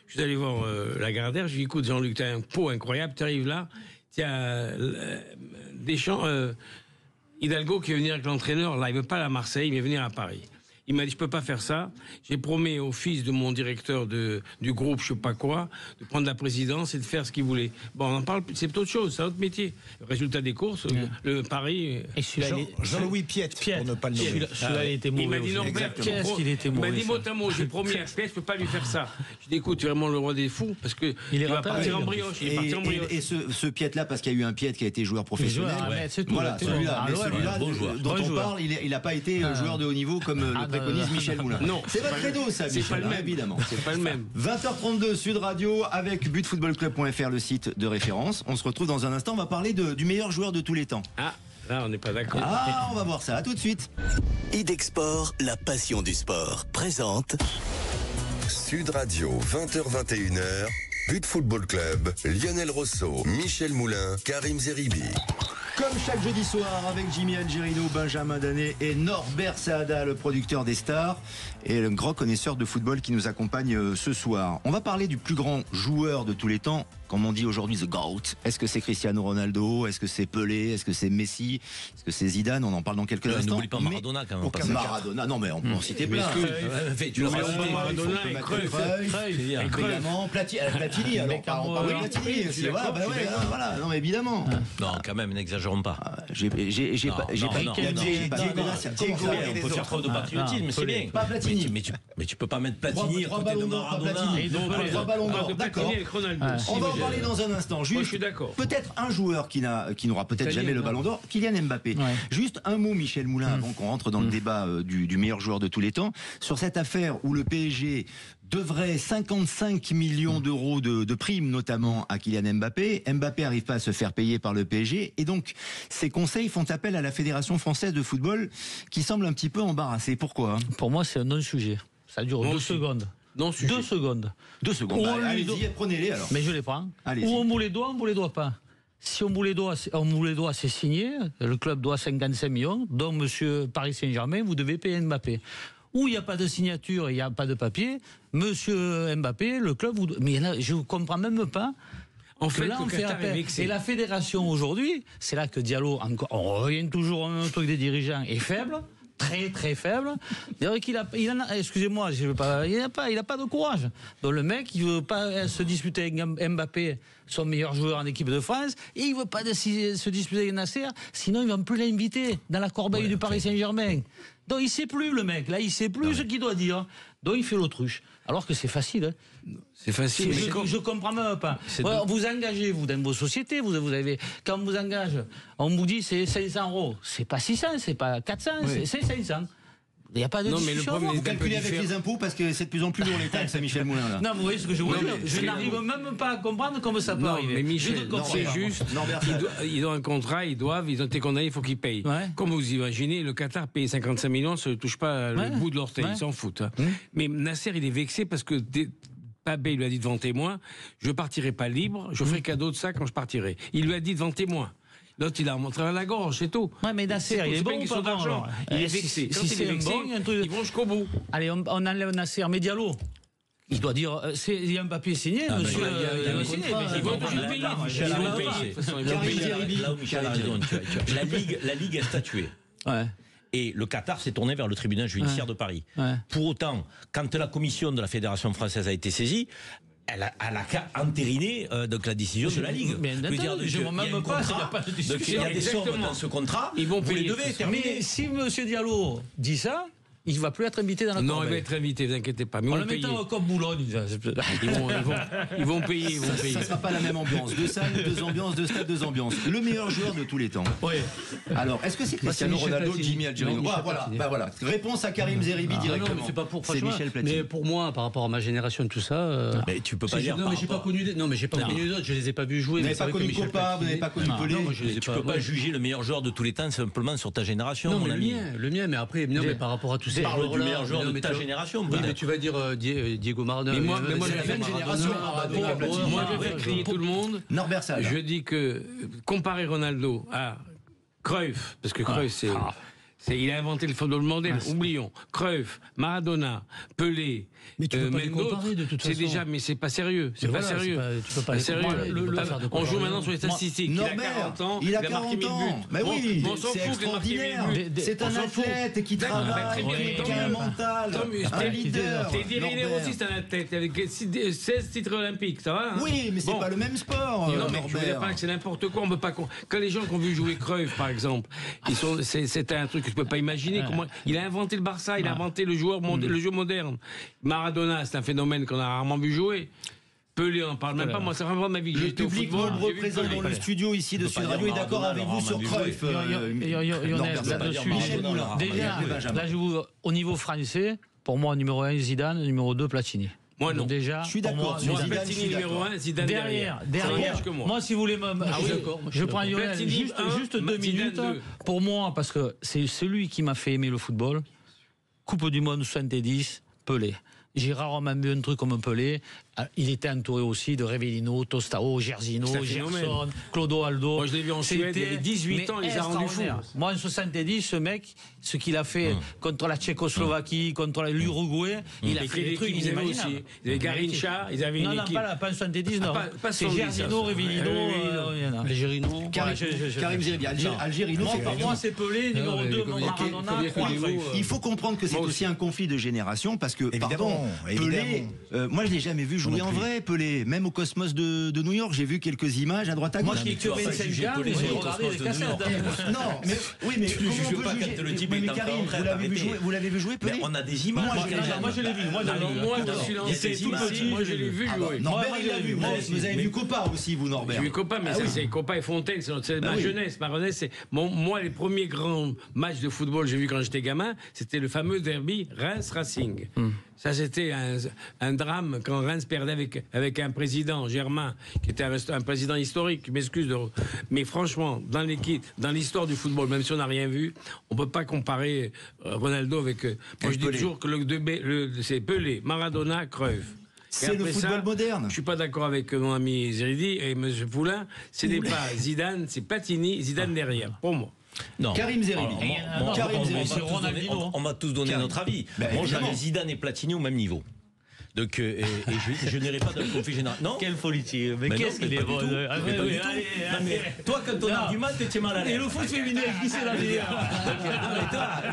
Je suis allé voir Lagardère, je lui ai dit, écoute Jean-Luc, t'as un pot incroyable, tu arrives là, tiens, Deschamps, Hidalgo qui veut venir avec l'entraîneur, là, il ne veut pas aller à Marseille, il veut venir à Paris. Il m'a dit, je peux pas faire ça. J'ai promis au fils de mon directeur du groupe, je sais pas quoi, de prendre la présidence et de faire ce qu'il voulait. Bon, on en parle, c'est autre chose, c'est un autre métier. Le résultat des courses, le pari. Et Jean-Louis Piette, pour ne pas le nommer. Celui-là, il était mauvais. Il m'a dit, aussi. Norbert, Qu'est-ce qu'il était il mauvais. m'a dit mot à mot, j'ai promis à Piette, je peux pas lui faire ça. Je dis, écoute, tu es vraiment le roi des fous, parce que il va partir en brioche. Et ce Piette-là, parce qu'il y a eu un Piette qui a été joueur professionnel. C'est tout. Voilà, celui-là. Mais celui-là dont on parle, il n'a pas été joueur de haut niveau comme le préconise Michel Moulin. Non, c'est votre credo, ça, Michel. C'est pas le même, évidemment. C'est pas le même. 20h32 Sud Radio avec butfootballclub.fr, le site de référence. On se retrouve dans un instant. On va parler du meilleur joueur de tous les temps. Ah, là, on n'est pas d'accord. Ah, on va voir ça. À tout de suite. Idexport, la passion du sport, présente Sud Radio, 20h21h, But Football Club, Lionel Rosso, Michel Moulin, Karim Zeribi. Comme chaque jeudi soir avec Jimmy Algerino, Benjamin Danet et Norbert Saada, le producteur des stars et le grand connaisseur de football qui nous accompagne ce soir. On va parler du plus grand joueur de tous les temps, comme on dit aujourd'hui, The GOAT. Est-ce que c'est Cristiano Ronaldo? Est-ce que c'est Pelé? Est-ce que c'est Messi? Est-ce que c'est Zidane? On en parle dans quelques instants. N'oublie pas Maradona quand même. Maradona, non mais on peut en citer plein. Tu l'as Maradona et Cruyff. Évidemment, Platini, alors on parle de Platini. Voilà, non mais évidemment. Non, quand même, n'exagérons pas. J'ai pas. On peut faire preuve de patriotisme, c'est bien. Pas Platini. Mais tu peux pas mettre Platini à côté de Maradona. Trois ballons d'or, d'accord. On va en parler dans un instant. Moi, je suis d'accord. Peut-être un joueur qui n'aura peut-être jamais le ballon d'or, Kylian Mbappé. Juste un mot, Michel Moulin, avant qu'on rentre dans le débat du meilleur joueur de tous les temps, sur cette affaire où le PSG devrait 55 millions d'euros de primes, notamment à Kylian Mbappé. Mbappé n'arrive pas à se faire payer par le PSG. Et donc, ses conseils font appel à la Fédération française de football, qui semble un petit peu embarrassée. Pourquoi? Pour moi, c'est un non-sujet. Ça dure 2 secondes. 2 secondes. 2 secondes. Bah, allez-y, prenez-les alors. Mais je les prends. Allez-y. Ou on bout les doigts, on bout les doigts pas. Si on bout les doigts, c'est signé. Le club doit 55 millions. Donc, monsieur Paris Saint-Germain, vous devez payer Mbappé. Où il n'y a pas de signature, il n'y a pas de papier, monsieur Mbappé, le club, mais là, je ne comprends même pas. En fait, là, on fait appel. Et la fédération aujourd'hui, c'est là que Diallo, encore, on revient toujours un truc des dirigeants, est faible. Très très faible. C'est-à-dire qu'il excusez-moi, il n'a pas de courage. Donc le mec, il veut pas se disputer avec Mbappé, son meilleur joueur en équipe de France, et il veut pas se disputer avec Nasser, sinon il va plus l'inviter dans la corbeille du Paris Saint-Germain. Donc il sait plus le mec, là il sait plus ce qu'il doit dire. Donc il fait l'autruche. Alors que c'est facile. Hein. C'est facile. Je comprends même pas. Vous engagez, vous, dans vos sociétés, vous avez, quand on vous engage, on vous dit c'est 500 euros. C'est pas 600, c'est pas 400, c'est 500. Il n'y a pas de discussion. Vous calculez avec les impôts parce que c'est de plus en plus lourd les taxes, Michel Moulin. Là. Non, vous voyez ce que je veux dire. Je n'arrive même pas à comprendre comment ça peut arriver. Mais Michel, c'est juste. Ils ont un contrat, ils ont été condamnés, il faut qu'ils payent. Ouais. Comme vous imaginez, le Qatar paye 55 millions, ça ne touche pas le bout de l'orteil, ils s'en foutent. Hein. Mais Nasser, il est vexé parce que Pabé, il lui a dit devant témoin, je ne partirai pas libre, je ferai cadeau de ça quand je partirai. Il lui a dit devant témoin. L'autre, il a remonté à la gorge, c'est tout. Ouais, mais Nasser, il est bon ou pas bon? Il est vexé. Quand il est vexé, ils vont jusqu'au bout. Allez, on enlève Nasser. Mais Diallo, il doit dire, il y a un papier signé, monsieur. Ils vont payer. Là où Michel a raison, la Ligue a statué. Ouais. Et le Qatar s'est tourné vers le tribunal judiciaire de Paris. Ouais. Pour autant, quand la commission de la Fédération française a été saisie, elle a qu'à entériner donc la décision de la Ligue. Mais je ne vois même pas s'il n'y a pas de discussion. Il y a des sommes dans ce contrat, ils vont payer. Mais si M. Diallo dit ça, il ne va plus être invité dans la corbeille. Non, il va être invité, ne vous inquiétez pas. Mais on le met comme Boulogne. Ils vont payer. Ça ne sera pas la même ambiance. 2 salles, 2 ambiances, 2 stades, 2 ambiances. Le meilleur joueur de tous les temps. Oui. Alors, est-ce que c'est Cristiano Ronaldo, Jimmy Algerino? Voilà. Réponse à Karim Zeribi directement. Non, c'est pas pour c'est Michel Platini. Mais pour moi, par rapport à ma génération, tout ça. Mais tu peux pas dire. Non, mais j'ai pas connu. Non, mais j'ai pas connu les autres. Je les ai pas vus jouer. Vous n'avez pas connu Copa, vous n'avez pas connu Pelé. Tu peux pas juger le meilleur joueur de tous les temps simplement sur ta génération, mon ami. Le mien, mais après, mais par rapport à tous ces joueurs de ta génération. Oui, mais tu vas dire Diego Maradona. Mais moi, j'ai la même génération. Moi, je vais crier tout le monde. Norbert Saada. Je dis que comparer Ronaldo à Cruyff, parce que Cruyff, Il a inventé le football moderne. Oublions. Cruyff, Maradona, Pelé, mais tu peux pas les d'autres. comparer de toute façon. C'est déjà, mais c'est pas sérieux. C'est pas sérieux. Tu peux pas les comparer. On joue maintenant sur les statistiques. Il a 40 ans. Il a marqué 40 1000 buts. ans. Mais oui, c'est extraordinaire. C'est un athlète qui travaille, qui a un mental, un leader. Teddy Riner aussi, c'est un athlète avec 16 titres olympiques, ça va? Oui, mais c'est pas le même sport. Non, mais je veux dire pas que c'est n'importe quoi. On peut pas. Quand les gens qui ont vu jouer Cruyff, par exemple, c'était un truc que je peux pas imaginer. Comment il a inventé le Barça, il a inventé le jeu moderne. Maradona, c'est un phénomène qu'on a rarement vu jouer. Pelé, on n'en parle même pas. Moi, c'est vraiment ma vie. Le public nombreux présents dans le studio ici de Sud Radio est d'accord avec vous sur Cruyff. Déjà, là, au niveau français, pour moi, numéro 1, Zidane, numéro 2, Platini. Moi non. Déjà, je suis d'accord. Platini numéro 1, Zidane derrière. Moi, si vous voulez, je prends juste 2 minutes pour moi, parce que c'est celui qui m'a fait aimer le football. Coupe du Monde 70, Pelé. J'ai rarement vu un truc comme un Pelé. Il était entouré aussi de Rivellino, Tostao, Gersino, Gerson, Clodo Aldo. Moi, je l'ai vu en Suède, il avait 18 ans, il les a rendus fous. Moi, en 70, ce mec, ce qu'il a fait contre la Tchécoslovaquie, contre l'Uruguay, il a fait des trucs inimaginables. Ils avaient Garincha, ils avaient une équipe. Non, pas en 70, non. C'est Gersino, Rivellino, Algérino. Karim Zeribi, Algérino. Pour moi, c'est Pelé, numéro 2, Maradona. Il faut comprendre que c'est aussi un conflit de génération, parce que, pardon, Pelé, moi, je l'ai jamais vu jouer en vrai, Pelé. Même au Cosmos de New York, j'ai vu quelques images à droite à gauche. Moi, qui ai que 25 ans, j'ai regardé les cassettes. Non, mais oui, mais comment on peut juger? Mais Karim, vous l'avez vu jouer, Pelé? On a des images. Moi, je l'ai vu. Moi, je suis lancé tout petit. Moi, je l'ai vu jouer. Norbert, il l'a vu. Vous avez vu Copa aussi, vous, Norbert? J'ai vu Copa, mais c'est Copa et Fontaine. C'est ma jeunesse. Ma jeunesse, c'est moi, les premiers grands matchs de football que j'ai vu quand j'étais gamin, c'était le fameux derby Reims-Racing. Ça, c'était un drame quand Reims perdait avec un président, Germain, qui était un président historique. Je m'excuse. Mais franchement, dans l'histoire du football, même si on n'a rien vu, on ne peut pas comparer Ronaldo avec... moi, je dis toujours que c'est Pelé, Maradona, Cruyff. C'est le football moderne. Je ne suis pas d'accord avec mon ami Zeridi et M. Poulain. Ce n'est pas Zidane, c'est Platini, Zidane derrière, pour moi. Non. Karim Zeribi. On va tous donner notre avis. Moi, j'avais Zidane et Platini au même niveau. Donc, je n'irai pas dans le conflit général. Non. Quelle politique. Mais qu'est-ce qu'il est bon. Toi, quand ton argument, tu es mal à l'aise. Et le foot féminin, qui c'est la meilleure?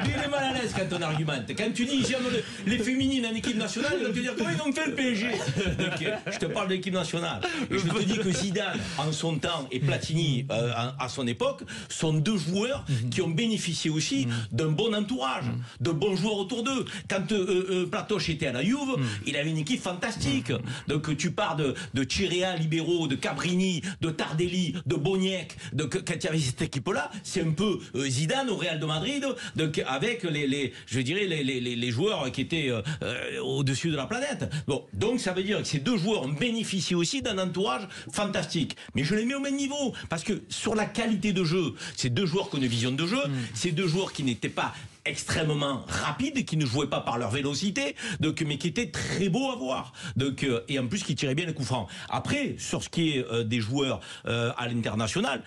Lui, il est mal à l'aise quand ton argumente. Quand tu dis j'aime les féminines en équipe nationale, il va te dire comment ils ont fait le PSG. Donc, je te parle de l'équipe nationale. Et je te dis que Zidane, en son temps, et Platini, à son époque, sont deux joueurs qui ont bénéficié aussi d'un bon entourage, de bons joueurs autour d'eux. Quand Platoche était à la Juve, il avait une équipe fantastique. Donc tu pars de Chirea, Libero, de Cabrini, de Tardelli, de Boniek, quand il y avait cette équipe-là, c'est un peu Zidane au Real de Madrid, donc avec les joueurs qui étaient au-dessus de la planète. Bon, donc ça veut dire que ces deux joueurs ont bénéficié aussi d'un entourage fantastique. Mais je les mets au même niveau, parce que sur la qualité de jeu, ces deux joueurs qui ont une vision de jeu, ces deux joueurs qui n'étaient pas extrêmement rapides, qui ne jouaient pas par leur vélocité, mais qui étaient très beaux à voir. Donc, et en plus qui tiraient bien les coups francs. Après, sur ce qui est des joueurs à l'international,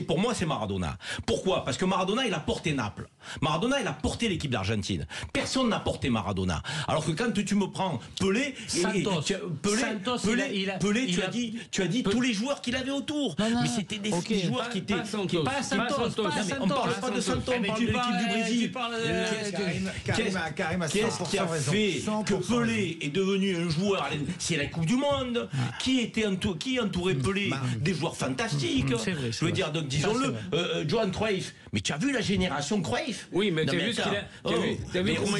pour moi c'est Maradona. Pourquoi? Parce que Maradona, il a porté Naples. Maradona, il a porté l'équipe d'Argentine. Personne n'a porté Maradona. Alors que quand tu me prends Pelé, tu as dit tous les joueurs qu'il avait autour. Mais c'était des joueurs qui étaient... Pas Santos. On ne parle pas de Santos, on parle de l'équipe du Brésil. Qu'est-ce qui a fait que Pelé est devenu un joueur? C'est la Coupe du Monde. Qui entourait Pelé? Des joueurs fantastiques. Je veux dire, donc disons-le, Johan Cruyff. Mais tu as vu la génération Cruyff? Oui, mais tu as vu comment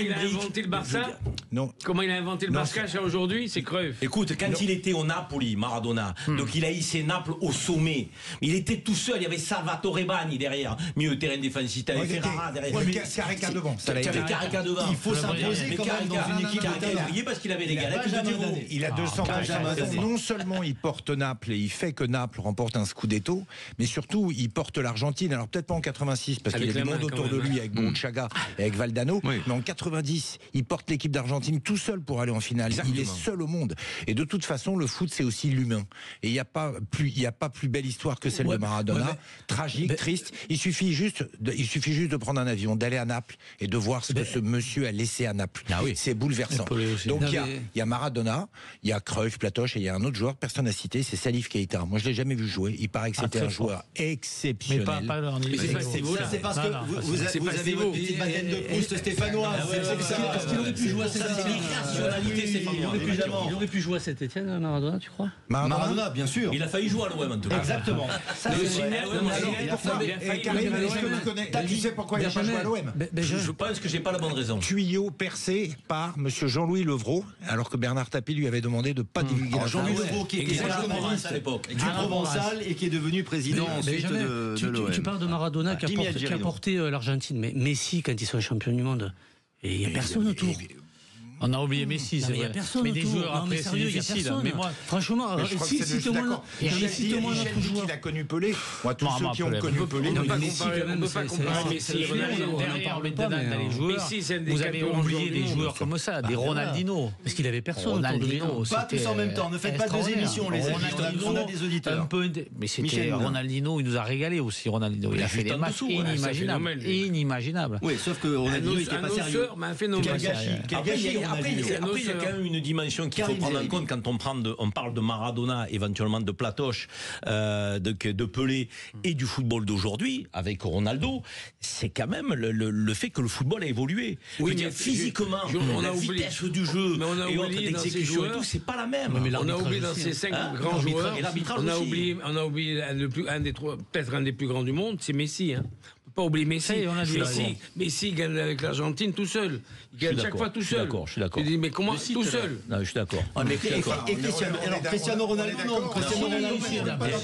il a inventé le Barça? Non. Comment il a inventé le Barça aujourd'hui? C'est Cruyff. Écoute, quand il était au Napoli, Maradona, donc il a hissé Naples au sommet. Il était tout seul, il y avait Salvatore Bani derrière, milieu de terrain défensif. T'avais Ferrari. Marat derrière. Ouais, mais Carica devant. Ça l'a Tu avais été. Carica devant. Il faut s'imposer quand même dans une équipe de Carica talent. a brillé parce qu'il avait des galettes de Benjamin Diego. Danet. Il a 200 Benjamin Danet. Non seulement il porte Naples et il fait que Naples remporte un Scudetto, mais surtout il porte l'Argentine. Alors peut-être pas en 86 parce qu'il y a Avec du la monde main, autour quand de même, lui avec Borruchaga et avec Valdano, Oui. mais en 90 il porte l'équipe d'Argentine tout seul pour aller en finale. Il est seul au monde. Et de toute façon le foot c'est aussi l'humain. Et il n'y a pas plus belle histoire que celle de Maradona. Tragique, triste. Il suffit juste de prendre un avion, d'aller à Naples et de voir ce que ce monsieur a laissé à Naples. Ah oui. C'est bouleversant. Donc Non, il mais- y a Maradona, il y a Cruyff, Platoche et il y a un autre joueur que personne n'a cité, c'est Salif Keita. Moi je l'ai jamais vu jouer. Il paraît que c'était très un fort. joueur Mais exceptionnel. pas leur Mais c'est pas ce niveau-là. C'est parce Non, que non, vous avez votre petite Madeleine de Proust stéphanoise. C'est ça. Parce qu'il aurait pu jouer à cette Ça, c'est l'irrationalité, c'est pas Il aurait pu- évidemment. il aurait pu jouer à Saint-Etienne, Maradona, tu crois? Maradona, bien sûr. Il a failli jouer à l'OM en tout cas. Exactement. Ça, Le c'est cinéma, vrai. alors, Il a Pourquoi failli- Et Karim, est-ce que tu connais tu sais pourquoi il n'a pas joué à l'OM? Je pense que j'ai pas la bonne raison. Tuyau percé par monsieur Jean-Louis Levrault, alors que Bernard Tapie lui avait demandé de ne pas divulguer la Jean-Louis phrase. Levrault qui était Exactement, journaliste à l'époque. du Provençal et qui est devenu président ensuite Benjamin, de l'OM. tu parles de Maradona qui Jimmy a Algerino. porté l'Argentine, mais Messi, quand ils sont champions du monde, et il n'y a personne autour. On a oublié Messi, Non, c'est mais il n'y a vrai. personne Mais des autour. joueurs Non, mais après, c'est sérieux, il y a difficile. personne. Mais moi, Franchement, Mais je crois que c'est- je suis d'accord. cite-moi un Michel autre dit joueur. qu'il a connu Pelé. Moi, tous Non, ceux mais qui ont Pelé, connu on peut- Pelé, On ne peut pas Messi, comparer, quand même, on peut pas c'est- comparer c'est- Messi c'est- et c'est- Ronaldo. on en derrière, parle mais pas, dedans, mais dans les on- joueurs, Messi, c'est un des vous quatre avez plus grands oublié joueurs du des monde. joueurs comme ça, des Bah, voilà. Ronaldinho. Parce qu'il avait personne autour de lui. Ronaldinho, Pas tous en même temps. Ne faites pas deux émissions, les amis. On a des auditeurs. Un peu, mais c'était Michel Moulin. Ronaldinho, il nous a régalé aussi. Ronaldinho, il a fait des matchs inimaginables, inimaginables. Oui, sauf que Ronaldinho n'était Un pas sérieux. osseur, mais un phénomène. Quel gâchis. Quel Après, gâchis, il y a Ronaldinho. quand même une dimension qu'il faut Karim prendre en Zeribi. compte quand on parle de Maradona, éventuellement de Platoche, de Pelé et du football d'aujourd'hui, avec Ronaldo, c'est quand même le fait que le football a évolué. Oui, Je veux mais dire, physiquement, on la a oublié. vitesse du jeu Mais on a et autres oublié dans ces d'exécution et joueurs. tout, c'est pas la même. mais On a oublié dans aussi, ces 5 hein. grands L'arbitrage- joueurs, et l'arbitrage on a aussi. oublié un des trois, peut-être un des plus grands du monde, c'est Messi. Hein. On peut pas oublier Messi. Ça y est, on a dit Messi gagne avec l'Argentine tout seul. Il gagne chaque fois tout seul. Je suis d'accord. Tu dis, mais comment tout seul? Non, je suis d'accord. Et Cristiano Ronaldo, non. Cristiano Ronaldo,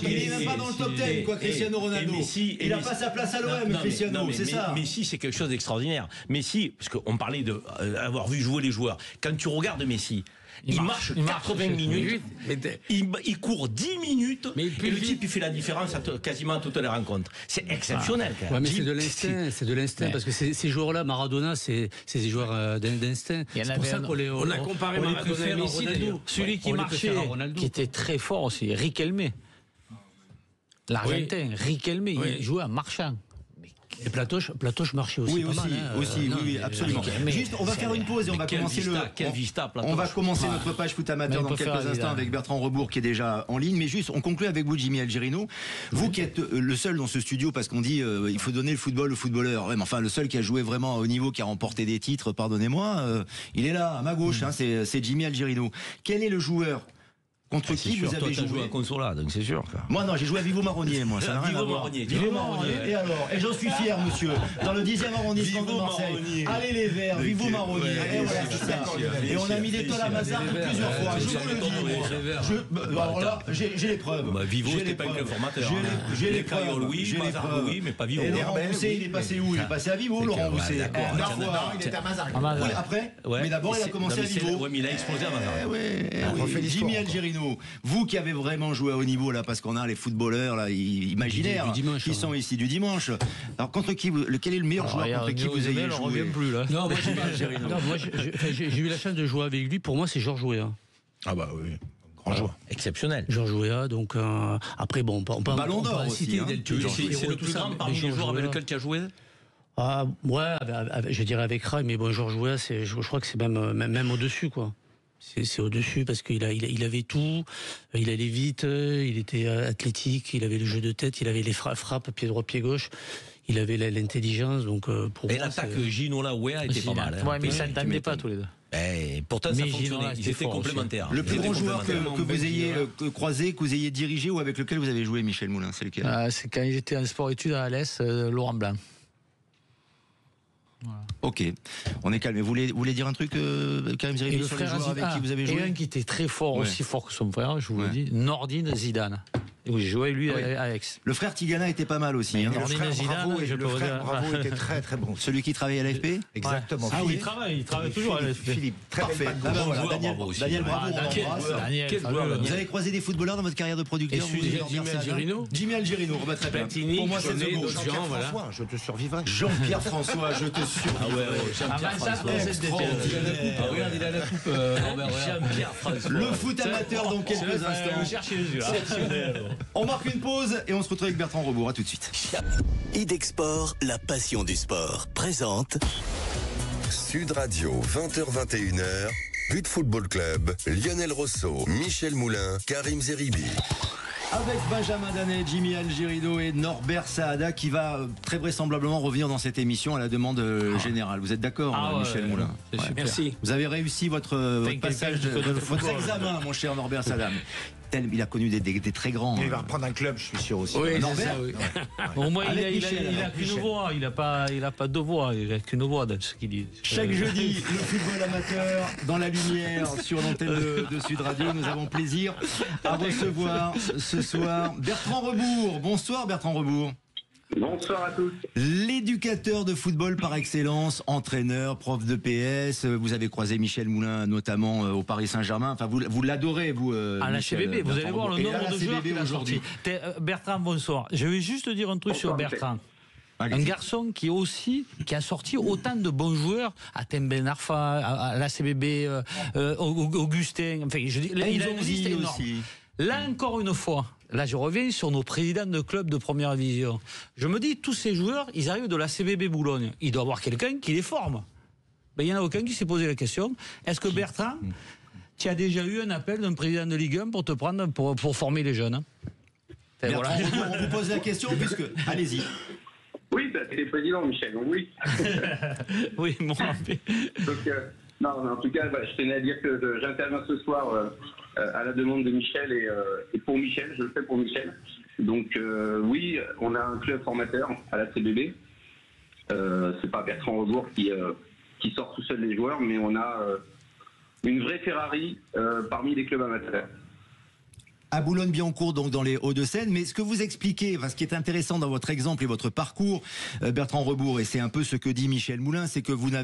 il n'est même pas dans le top 10, quoi, Cristiano Ronaldo. Il n'a pas sa place à l'OM, Cristiano, c'est ça. Messi, c'est quelque chose d'extraordinaire. Messi, parce qu'on parlait d'avoir vu jouer les joueurs. Quand tu regardes Messi, il marche 80 minutes, il court 10 minutes, Mais et le type, il fait la différence quasiment à toutes les rencontres. C'est exceptionnel. quand Ouais, même. mais c'est de l'instinct, c'est de l'instinct, parce que ces joueurs-là, Maradona, c'est des joueurs d'instinct. Il y en C'est pour avait ça un- qu'on les On a comparé on les Maradona préfère et à Messi, Ronaldo. d'ailleurs. Celui qui On les marchait, préfère à Ronaldo. qui était très fort aussi, Riquelme. L'Argentin, Riquelme, il jouait en marchant. Et Platoche marchait aussi. Oui, pas aussi, mal, hein. aussi, Non, oui, mais- absolument. mais- Juste, on va faire une pause et on va commencer on va commencer notre page foot amateur Mais on dans peut quelques faire instants Zidane. avec Bertrand Rebourg qui est déjà en ligne. Mais juste, on conclut avec vous, Jimmy Algerino. Vous qui êtes le seul dans ce studio parce qu'on dit il faut donner le football aux footballeurs. Ouais, mais enfin, le seul qui a joué vraiment à haut niveau, qui a remporté des titres, pardonnez-moi, il est là, à ma gauche. Hein, c'est Jimmy Algerino. Quel est le joueur contre qui vous avez joué à Consola, donc c'est sûr. Moi non, j'ai joué à Vivo Marronnier, moi, ça n'a rien à Vivo voir. Marronnier, Vivo Marronnier. Et alors, et j'en suis fier, monsieur. Dans le 10e arrondissement de Marseille. Allez les Verts, Vivo Marronnier. Et voilà, c'est ça. Et on a mis des tôles à Mazar plusieurs fois. Je vous le dis, moi. Alors là, j'ai les preuves. Vivo, J'ai c'était les pas preuves. que formateur. J'ai les Les Cayol, preuves. oui, J'ai les Mazar, preuves. oui, mais pas Vivo. Et Laurent Bousset, il est passé où? Il est passé à Vivo, Laurent Bousset. d'accord. Il était à Mazar. Oui, après. Mais d'abord, il a commencé à Vivo. Oui, mais il a explosé à Mazar. Oui. Jimmy Algerino, vous qui avez vraiment joué à haut niveau là, parce qu'on a les footballeurs là, imaginaires Du dimanche, qui sont ici du dimanche. Alors contre qui, quel est le meilleur joueur contre qui vous ayez on joué? revient plus là. Non, moi, j'ai eu la chance de jouer avec lui. Pour moi, c'est Georges Weah. Ah bah oui, grand joueur. Exceptionnel. Georges Weah, donc après, bon, on peut Ballon d'or aussi, citer hein. Del C'est Piero, le tout plus ça, grand mais parmi les Georges joueurs avec Weah. lesquels tu as joué. Ah, ouais, je dirais avec Rai, mais bon, Georges Weah, je crois que c'est même au-dessus, quoi. C'est au-dessus parce qu'il avait tout, il allait vite, il était athlétique, il avait le jeu de tête, il avait les frappes, pied droit, pied gauche, il avait l'intelligence, donc pour Et moi, l'attaque Ginola Weah était pas mal. Ouais, mais ils s'entendaient pas tous les deux. Et pourtant, ça Mais fonctionnait. Ginola, Ils c'était étaient fort complémentaires. Le plus Ils étaient grand joueur que complémentaires. vous ayez croisé, que vous ayez dirigé ou avec lequel vous avez joué, Michel Moulin, c'est lequel? C'est quand j'étais en sport-études à Alès, Laurent Blanc. Voilà. Ok, on est calme. Vous voulez dire un truc, Karim Et Zeribi, le sur les frère joueurs avec qui vous avez et joué? un qui était très fort, Ouais. aussi fort que son frère, je vous Ouais. le dis, Nordine Zidane. Oui, j'ai joué lui Oui. à Aix. Le frère Tigana était pas mal aussi. Hein. le frère Bravo, le frère Bravo était très très bon. Celui qui travaille à l'AFP. Exactement. Ah oui, Il travaille toujours à l'AFP. Philippe, très Parfait. belle Ah patte ben gauche. voilà, joueur, Daniel, Bravo aussi. Daniel Bravo, on l'embrasse. Daniel, Vous avez croisé des footballeurs dans votre carrière de producteur? Et Jimmy Algerino. Jimmy Algerino, on va très bien. Platini, Pour moi, c'est Jeunet, The Goat. d'autres gens, voilà. François, je te survivrai. Jean-Pierre François, je te survivrai. Ah ouais, Jean-Pierre François. Regarde, il a la coupe. Jean-Pierre François. Le foot amateur dans quelques instants. Cherchez les yeux. On marque une pause et on se retrouve avec Bertrand Rebourg. À tout de suite. Idexport, la passion du sport. Présente Sud Radio, 20h-21h, But Football Club, Lionel Rosso, Michel Moulin, Karim Zeribi. Avec Benjamin Danet, Jimmy Algerino et Norbert Saada qui va très vraisemblablement revenir dans cette émission à la demande générale. Vous êtes d'accord, Michel Moulin? C'est super. Merci. Vous avez réussi votre passage, votre examen, mon cher Norbert Saada. Il a connu des très grands. Il va reprendre un club, je suis sûr aussi. Oui, c'est Norbert ça, oui. Au moins, Avec il Michel, a qu'une voix. Il n'a pas deux voix. Il a qu'une voix dans ce qu'il dit. Chaque jeudi, le football amateur dans la lumière sur l'antenne de Sud Radio. Nous avons plaisir à recevoir ce soir Bertrand Rebourg. Bonsoir Bertrand Rebourg. Bonsoir à tous. L'éducateur de football par excellence, entraîneur, prof de PS. Vous avez croisé Michel Moulin notamment au Paris Saint-Germain. Enfin, vous l'adorez, vous. À la Michel, CBB, vous allez voir le Et à nombre la de joueurs CBB qu'il a aujourd'hui. sortis. Bertrand, bonsoir. Je vais juste te dire un truc sur Bertrand. Un garçon qui a sorti autant de bons joueurs à Temben Arfa, à la CBB, Augustin. Enfin, je dis, il a une liste énorme. aussi. Là encore une fois, là je reviens sur nos présidents de clubs de première division. Je me dis, tous ces joueurs, ils arrivent de la CBB Boulogne. Il doit y avoir quelqu'un qui les forme. Ben, il n'y en a aucun qui s'est posé la question. Est-ce que Bertrand, tu as déjà eu un appel d'un président de Ligue 1 pour te prendre pour former les jeunes? Bertrand Rebourg, on vous pose la question puisque... Allez-y. Oui, c'est le président, Michel, donc oui. Oui, bon. Donc, non, mais en tout cas, je tenais à dire que j'interviens ce soir à la demande de Michel et pour Michel, je le fais pour Michel. Donc oui, on a un club formateur à la CBB. C'est pas Bertrand Rebourg qui sort tout seul les joueurs, mais on a une vraie Ferrari parmi les clubs amateurs. À Boulogne-Billancourt, donc dans les Hauts-de-Seine. Mais ce que vous expliquez, enfin, ce qui est intéressant dans votre exemple et votre parcours, Bertrand Rebourg, et c'est un peu ce que dit Michel Moulin, c'est que vous ne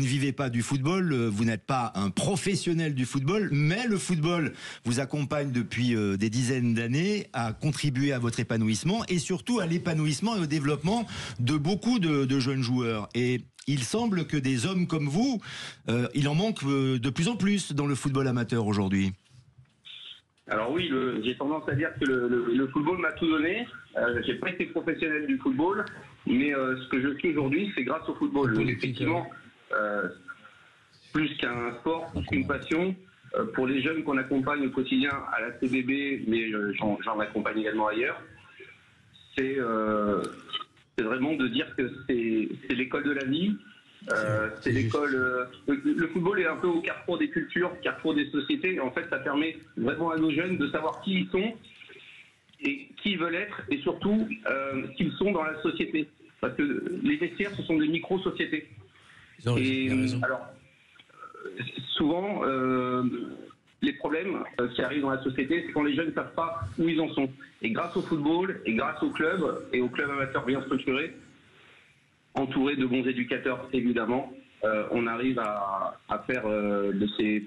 vivez pas du football, vous n'êtes pas un professionnel du football, mais le football vous accompagne depuis des dizaines d'années à contribuer à votre épanouissement et surtout à l'épanouissement et au développement de beaucoup de jeunes joueurs. Et il semble que des hommes comme vous, il en manque de plus en plus dans le football amateur aujourd'hui. Alors oui, j'ai tendance à dire que le football m'a tout donné. J'ai pas été professionnel du football, mais ce que je suis aujourd'hui, c'est grâce au football. Donc, effectivement, plus qu'un sport, plus qu'une passion, pour les jeunes qu'on accompagne au quotidien à la CBB, mais j'en accompagne également ailleurs, c'est vraiment de dire que c'est l'école de la vie. C'est l'école. Le football est un peu au carrefour des cultures, carrefour des sociétés. Et en fait, ça permet vraiment à nos jeunes de savoir qui ils sont et qui ils veulent être, et surtout qu'ils sont dans la société. Parce que les vestiaires, ce sont des micro-sociétés. Et alors, souvent, les problèmes qui arrivent dans la société, c'est quand les jeunes ne savent pas où ils en sont. Et grâce au football, et grâce au club, et aux clubs amateurs bien structurés, entouré de bons éducateurs évidemment, on arrive à faire de ces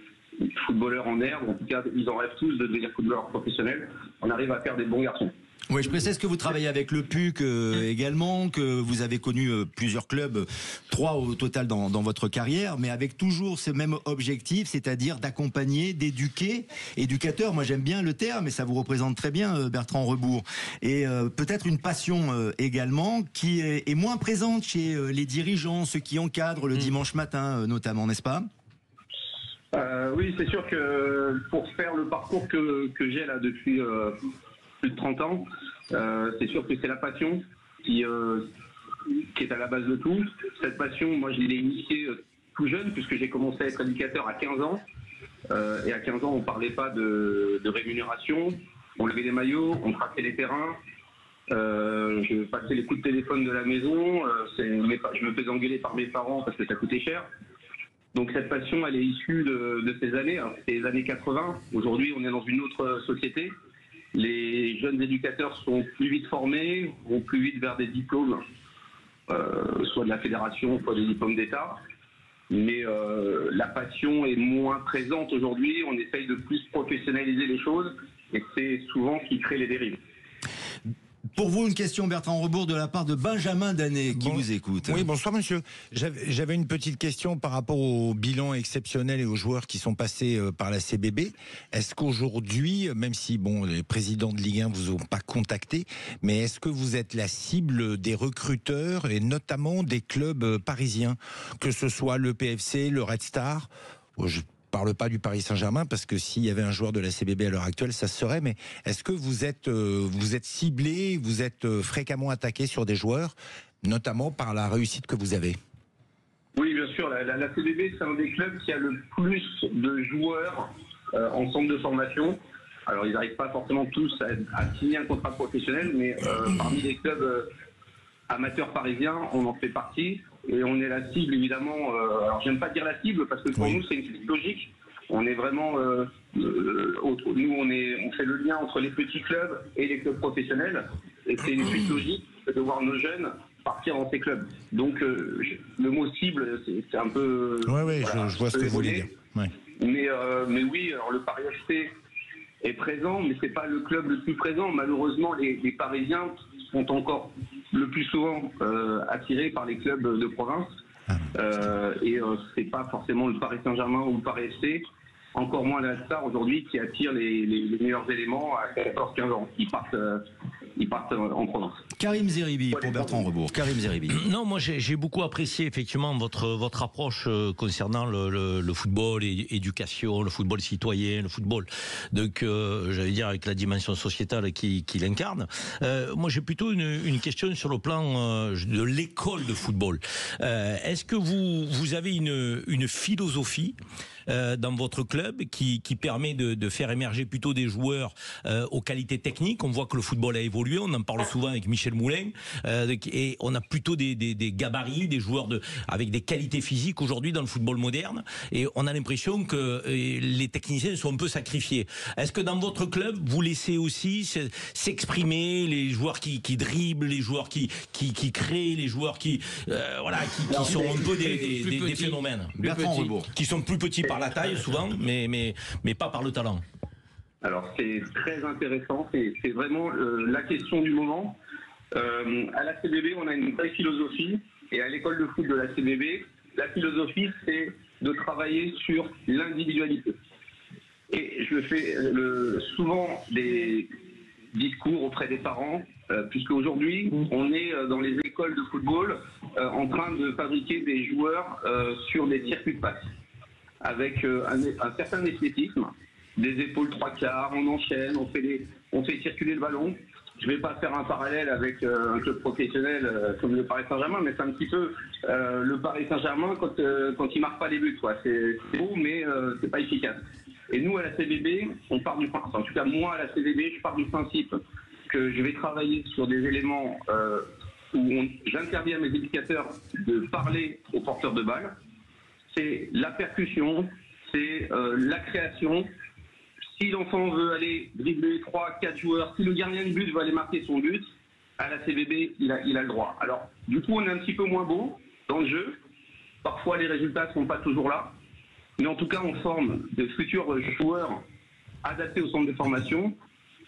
footballeurs en herbe, en tout cas ils en rêvent tous de devenir footballeurs professionnels, on arrive à faire des bons garçons. Oui, je précise que vous travaillez avec le PUC également, que vous avez connu plusieurs clubs, 3 au total dans votre carrière, mais avec toujours ce même objectif, c'est-à-dire d'accompagner, d'éduquer. Éducateur, moi j'aime bien le terme, et ça vous représente très bien, Bertrand Rebourg. Et peut-être une passion également qui est moins présente chez les dirigeants, ceux qui encadrent le dimanche matin notamment, n'est-ce pas ? Oui, c'est sûr que pour faire le parcours que j'ai là depuis plus de 30 ans, c'est sûr que c'est la passion qui est à la base de tout. Cette passion, moi je l'ai initiée tout jeune, puisque j'ai commencé à être éducateur à 15 ans. Et à 15 ans, on ne parlait pas de rémunération, on levait des maillots, on traçait les terrains, je passais les coups de téléphone de la maison, je me faisais engueuler par mes parents parce que ça coûtait cher. Donc cette passion, elle est issue de ces années, hein. C'est les années 80. Aujourd'hui, on est dans une autre société. Les jeunes éducateurs sont plus vite formés, vont plus vite vers des diplômes, soit de la fédération, soit des diplômes d'État. Mais la passion est moins présente aujourd'hui. On essaye de plus professionnaliser les choses et c'est souvent ce qui crée les dérives. Pour vous, une question, Bertrand Rebourg, de la part de Benjamin Danet, qui vous écoute. Oui, bonsoir monsieur. J'avais une petite question par rapport au bilan exceptionnel et aux joueurs qui sont passés par la CBB. Est-ce qu'aujourd'hui, même si les présidents de Ligue 1 vous ont pas contacté, mais est-ce que vous êtes la cible des recruteurs et notamment des clubs parisiens, que ce soit le PFC, le Red Star? Je parle pas du Paris Saint-Germain parce que s'il y avait un joueur de la CBB à l'heure actuelle, ça se serait. Mais est-ce que vous êtes ciblé, vous êtes fréquemment attaqué sur des joueurs, notamment par la réussite que vous avez? Oui, bien sûr. La CBB, c'est un des clubs qui a le plus de joueurs en centre de formation. Alors, ils n'arrivent pas forcément tous à signer un contrat professionnel, mais parmi les clubs amateurs parisiens, on en fait partie. Et on est la cible, évidemment. Alors, j'aime pas dire la cible, parce que pour nous, c'est une suite logique. On est vraiment... nous, on fait le lien entre les petits clubs et les clubs professionnels. Et c'est une suite logique de voir nos jeunes partir dans ces clubs. Donc, le mot cible, c'est un peu... Oui, je vois ce que vous voulez dire. Ouais. Mais oui, alors le Paris FC est présent, mais c'est pas le club le plus présent. Malheureusement, les Parisiens sont encore le plus souvent attirés par les clubs de province. Et c'est pas forcément le Paris Saint-Germain ou le Paris FC, encore moins la Star aujourd'hui, qui attire les meilleurs éléments à 14-15 ans. Ils partent en province. Karim Zeribi pour Bertrand Rebourg. Karim Zeribi. Non, moi j'ai beaucoup apprécié effectivement votre approche concernant le football, éducation, le football citoyen, le football, donc j'allais dire avec la dimension sociétale qu'il incarne. Moi j'ai plutôt une question sur le plan de l'école de football. Est-ce que vous avez une philosophie dans votre club qui permet de faire émerger plutôt des joueurs aux qualités techniques? On voit que le football a évolué, on en parle souvent avec Michel Moulin, et on a plutôt des gabarits, des joueurs avec des qualités physiques aujourd'hui dans le football moderne, et on a l'impression que les techniciens sont un peu sacrifiés. Est-ce que dans votre club, vous laissez aussi s'exprimer les joueurs qui dribblent, les joueurs qui créent, les joueurs qui sont un peu des phénomènes? Bertrand Rebourg. Qui sont plus petits par la taille souvent, mais pas par le talent. Alors c'est très intéressant, c'est vraiment la question du moment. À la CBB, on a une vraie philosophie, et à l'école de foot de la CBB, la philosophie, c'est de travailler sur l'individualité. Et je fais souvent des discours auprès des parents, puisque aujourd'hui, on est dans les écoles de football en train de fabriquer des joueurs sur des circuits de passe, avec un certain esthétisme, des épaules 3/4, on enchaîne, on fait circuler le ballon. Je ne vais pas faire un parallèle avec un club professionnel comme le Paris Saint-Germain, mais c'est un petit peu le Paris Saint-Germain quand il ne marque pas les buts. C'est beau, mais c'est pas efficace. Et nous, à la CBB, on part du principe, en tout cas moi, à la CBB, je pars du principe que je vais travailler sur des éléments où j'interdis à mes éducateurs de parler aux porteurs de balles. C'est la percussion, c'est la création. Si l'enfant veut aller dribbler 3-4 joueurs, si le gardien de but veut aller marquer son but, à la CBB, il a le droit. Alors, du coup, on est un petit peu moins beau dans le jeu. Parfois, les résultats ne sont pas toujours là. Mais en tout cas, on forme de futurs joueurs adaptés au centre de formation,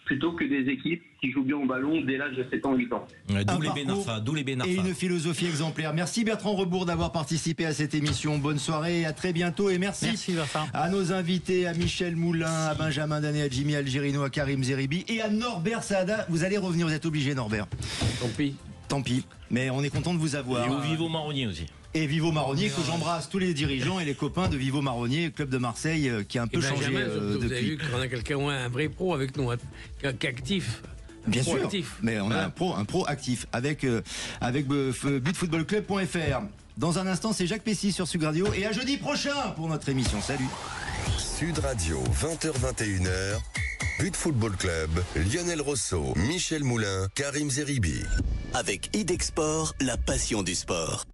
plutôt que des équipes qui jouent bien au ballon dès l'âge de 7 ans, 8 ans. D'où les Benarfa. Et une philosophie exemplaire. Merci Bertrand Rebourg d'avoir participé à cette émission. Bonne soirée, à très bientôt, et merci à nos invités, à Michel Moulin, à Benjamin Danet, à Jimmy Algerino, à Karim Zeribi et à Norbert Saada. Vous allez revenir, vous êtes obligé, Norbert. Tant pis, mais on est content de vous avoir. Et au Vivo Marronnier aussi. Et Vivo Marronnier, que j'embrasse tous les dirigeants et les copains de Vivo Marronnier, club de Marseille, qui a un peu changé Vous depuis. avez vu qu'on a quelqu'un, un vrai pro avec nous, actif. Bien sûr, mais on a un pro actif avec butfootballclub.fr. Dans un instant, c'est Jacques Pessy sur Sud Radio, et à jeudi prochain pour notre émission. Salut. Sud Radio, 20h-21h, But Football Club, Lionel Rosso, Michel Moulin, Karim Zeribi. Avec Idexport, la passion du sport.